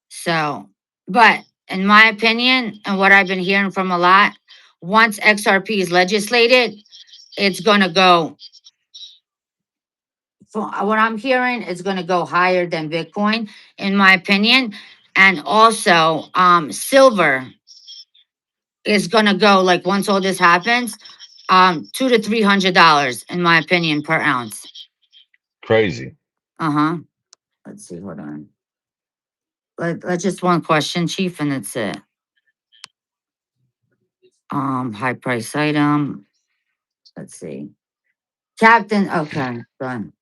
So, but in my opinion, and what I've been hearing from a lot, once XRP is legislated, it's gonna go. For what I'm hearing, it's gonna go higher than Bitcoin, in my opinion. And also, silver is gonna go like once all this happens, $200 to $300, in my opinion, per ounce. Crazy. Uh huh. Let's see. Hold on. Let's just one question, Chief, and that's it. High price item. Let's see. Captain. Okay, done.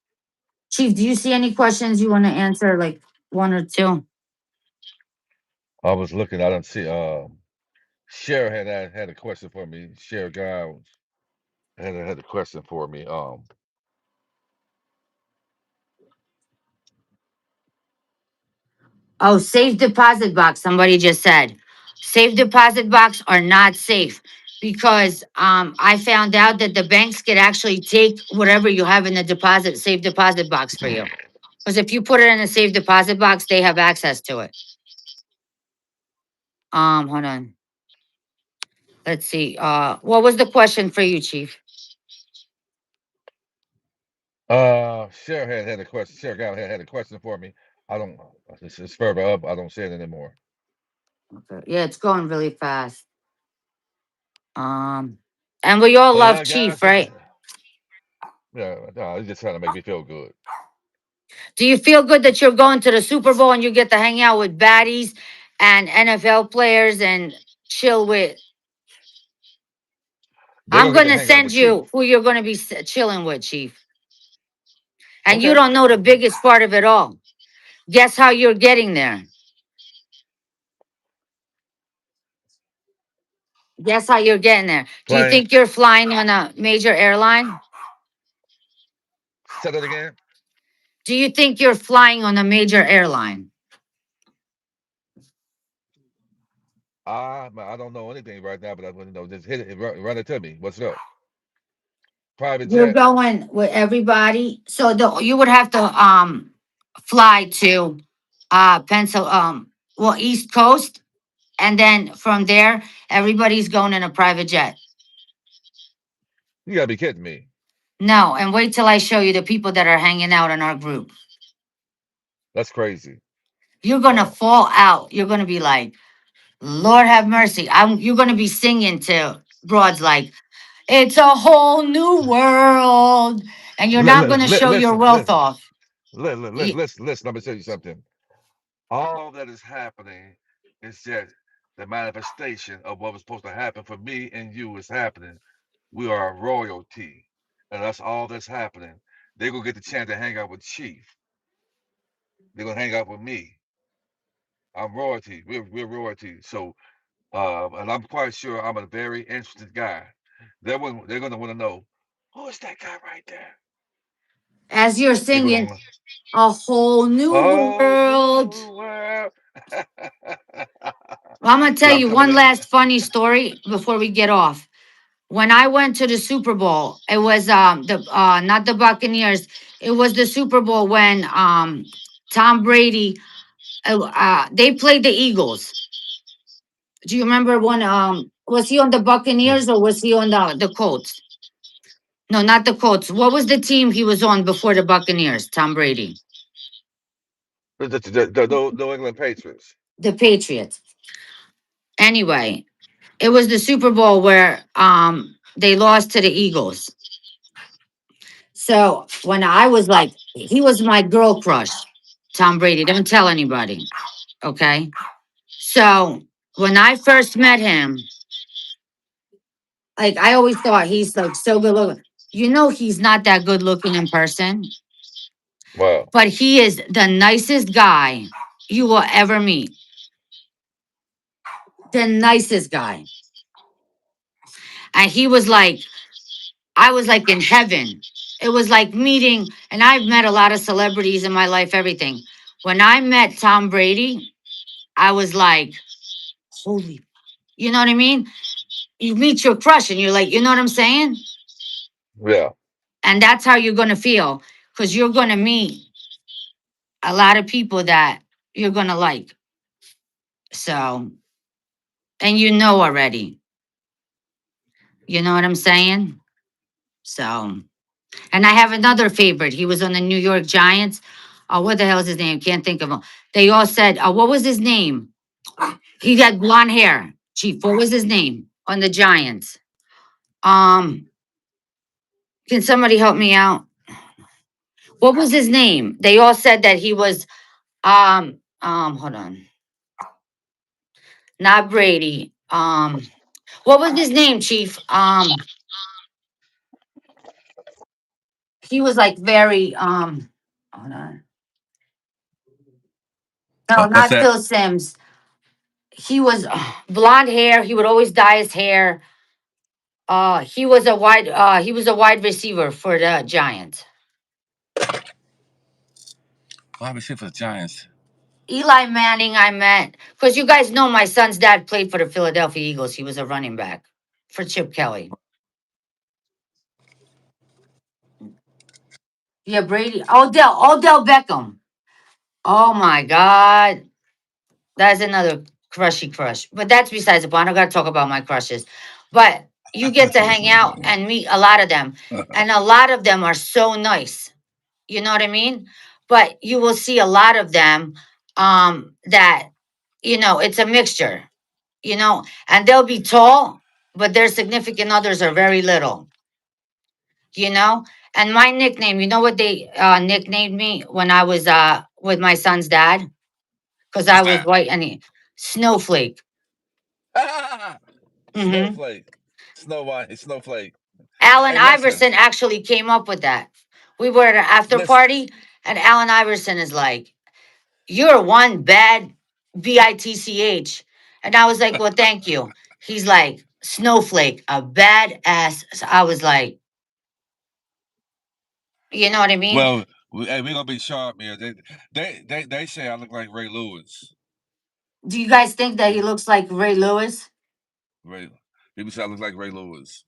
Chief, do you see any questions you want to answer? Like one or two? I was looking. I don't see. Cher had a question for me. Cher guy had a question for me. Oh, safe deposit box. Somebody just said safe deposit box are not safe because I found out that the banks could actually take whatever you have in the deposit safe deposit box for you. Because if you put it in a safe deposit box, they have access to it. Hold on. Let's see. What was the question for you, Chief? Cher had a question. Cher guy had a question for me. I don't. It's further up. I don't see it anymore. Okay. Yeah, it's going really fast. Um, and we all But love yeah, Chief, guys. right? Yeah, no, he's just trying to make me feel good. Do you feel good that you're going to the Super Bowl and you get to hang out with baddies and NFL players and chill with? They're I'm gonna get going to to hang out send with Chief. you who you're going to be chilling with, Chief. And you Okay. don't know the biggest part of it all. Guess how you're getting there? Guess how you're getting there? Do you Playing. think you're flying on a major airline? Say that again. Do you think you're flying on a major airline? I don't know anything right now, but I want to know. Just hit it. Run it to me. What's up? Private You're jet. going with everybody. So you would have to fly to Pencil well, East Coast, and then from there everybody's going in a private jet. You gotta be kidding me. No, and wait till I show you the people that are hanging out in our group. That's crazy. You're gonna Oh, fall out. You're gonna be like, Lord have mercy. You're gonna be singing to broads like, it's a whole new world. And you're not gonna show your listen, wealth off. Y- listen. Let me tell you something. All that is happening is just the manifestation of what was supposed to happen for me and you is happening. We are royalty, and that's all that's happening. They're gonna get the chance to hang out with Chief. They're gonna hang out with me. I'm royalty. We're royalty. So, and I'm quite sure I'm a very interested guy. They're gonna want to know who is that guy right there. As you're They're gonna singing, want to, a whole new oh world. new world. Well, I'm gonna tell Yeah, I'm you coming one in. last funny story before we get off. When I went to the Super Bowl, it was the not the Buccaneers. It was the Super Bowl when Tom Brady they played the Eagles. Do you remember when was he on the Buccaneers or was he on the Colts? No, not the Colts. What was the team he was on before the Buccaneers? Tom Brady, The New England Patriots. the Patriots. Anyway, it was the Super Bowl where they lost to the Eagles. So when I was like, he was my girl crush, Tom Brady. Don't tell anybody. Okay. So when I first met him, like I always thought he's like so good looking. You know, he's not that good looking in person, Wow. but he is the nicest guy you will ever meet. The nicest guy. And he was like, I was like in heaven. It was like meeting, and I've met a lot of celebrities in my life, everything. When I met Tom Brady, I was like, holy, you know what I mean? You meet your crush and you're like, you know what I'm saying? Yeah. And that's how you're going to feel because you're going to meet a lot of people that you're going to like. So, and you know already, you know what I'm saying? So, and I have another favorite. He was on the New York Giants. What the hell is his name? Can't think of him. They all said, what was his name? He had blonde hair. Chief, what was his name on the Giants? Um, can somebody help me out? What was his name? They all said that he was hold on. Not Brady. What was his name, Chief? He was like very hold on. No, What's not that? Phil Sims. He was blonde hair. He would always dye his hair. He was a wide receiver for the Giants. Why we see for the Giants? Eli Manning, I met because you guys know my son's dad played for the Philadelphia Eagles. He was a running back for Chip Kelly. Yeah, Brady. Odell Beckham. Oh my God. That's another crushy crush. But that's besides the point. I gotta talk about my crushes. But you get to hang out and meet a lot of them. And a lot of them are so nice. You know what I mean? But you will see a lot of them that, it's a mixture, and they'll be tall, but their significant others are very little, you know? And my nickname, you know what they nicknamed me when I was with my son's dad? Because I What's was that? white and Snowflake. Hmm. Snowflake. Snow White. Snowflake. Allen Hey, listen. Iverson actually came up with that. We were at an after Listen. party, and Allen Iverson is like, "You're one bad bitch," and I was like, "Well, thank you." He's like, "Snowflake, a bad ass." So I was like, you know what I mean? Well, hey, we gonna be sharp here. They say I look like Ray Lewis. Do you guys think that he looks like Ray Lewis? Ray. People say I look like Ray Lewis.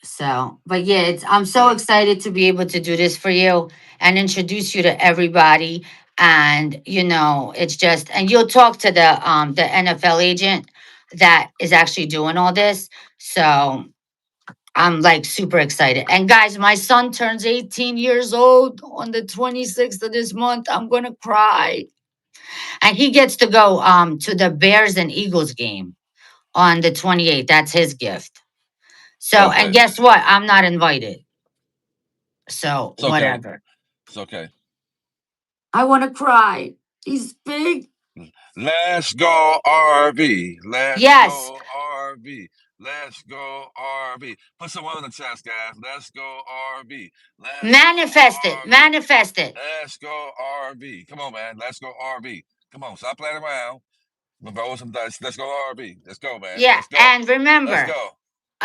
So, but yeah, I'm so Yeah. excited to be able to do this for you and introduce you to everybody. And it's just, and you'll talk to the NFL agent that is actually doing all this. So I'm like super excited. And guys, my son turns 18 years old on the 26th of this month. I'm gonna cry. And he gets to go to the Bears and Eagles game on the 28th. That's his gift. So, and Okay. guess what? I'm not invited. So, It's okay. whatever. It's okay. I want to cry. He's big. Let's go RV. Let's Yes. go RV. Let's go RV. Put someone on the chest, guys. Let's go RV. Let's go Manifest it. RV. Manifest it. Let's go RV. Come on, man. Let's go RV. Come on. Stop playing around. Let's roll some dice. Let's go RV. Let's go, man. Yeah. Let's go. And Let's remember, go.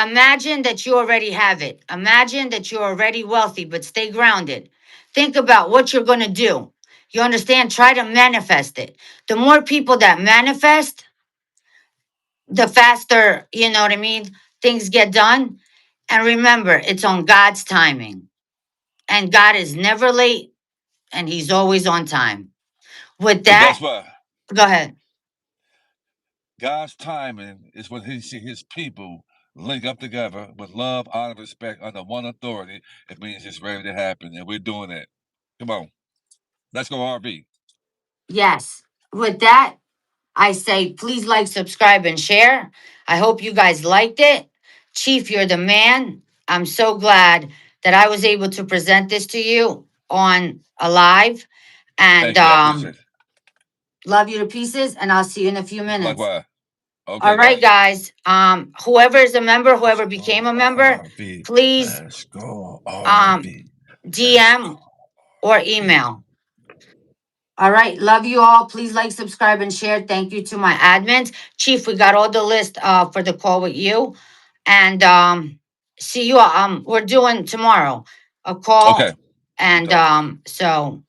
imagine that you already have it. Imagine that you're already wealthy, but stay grounded. Think about what you're going to do. You understand? Try to manifest it. The more people that manifest, the faster, you know what I mean? Things get done. And remember, it's on God's timing. And God is never late and he's always on time. With But guess that, what? go ahead. God's timing is when he see his people link up together with love, honor, respect under one authority. It means it's ready to happen, and we're doing it. Come on. Let's go RV. Yes. With that, I say please like, subscribe, and share. I hope you guys liked it. Chief, you're the man. I'm so glad that I was able to present this to you on a live. And Thank you. I appreciate it. love you to pieces. And I'll see you in a few minutes. Likewise. All Okay, right, guys. guys. Whoever is a member, Let's whoever became go a member, RV. please Let's go um RV. Let's go DM or RV. email. All right. Love you all. Please like, subscribe, and share. Thank you to my admins. Chief, we got all the list for the call with you. And see you. We're doing tomorrow a call. Okay. We And talk. so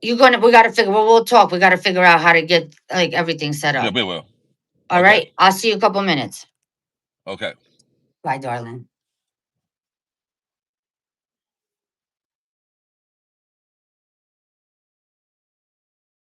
we gotta figure we'll talk. We gotta figure out how to get like everything set Yeah, up. we will. All Okay. right. I'll see you a couple minutes. Okay. Bye, darling.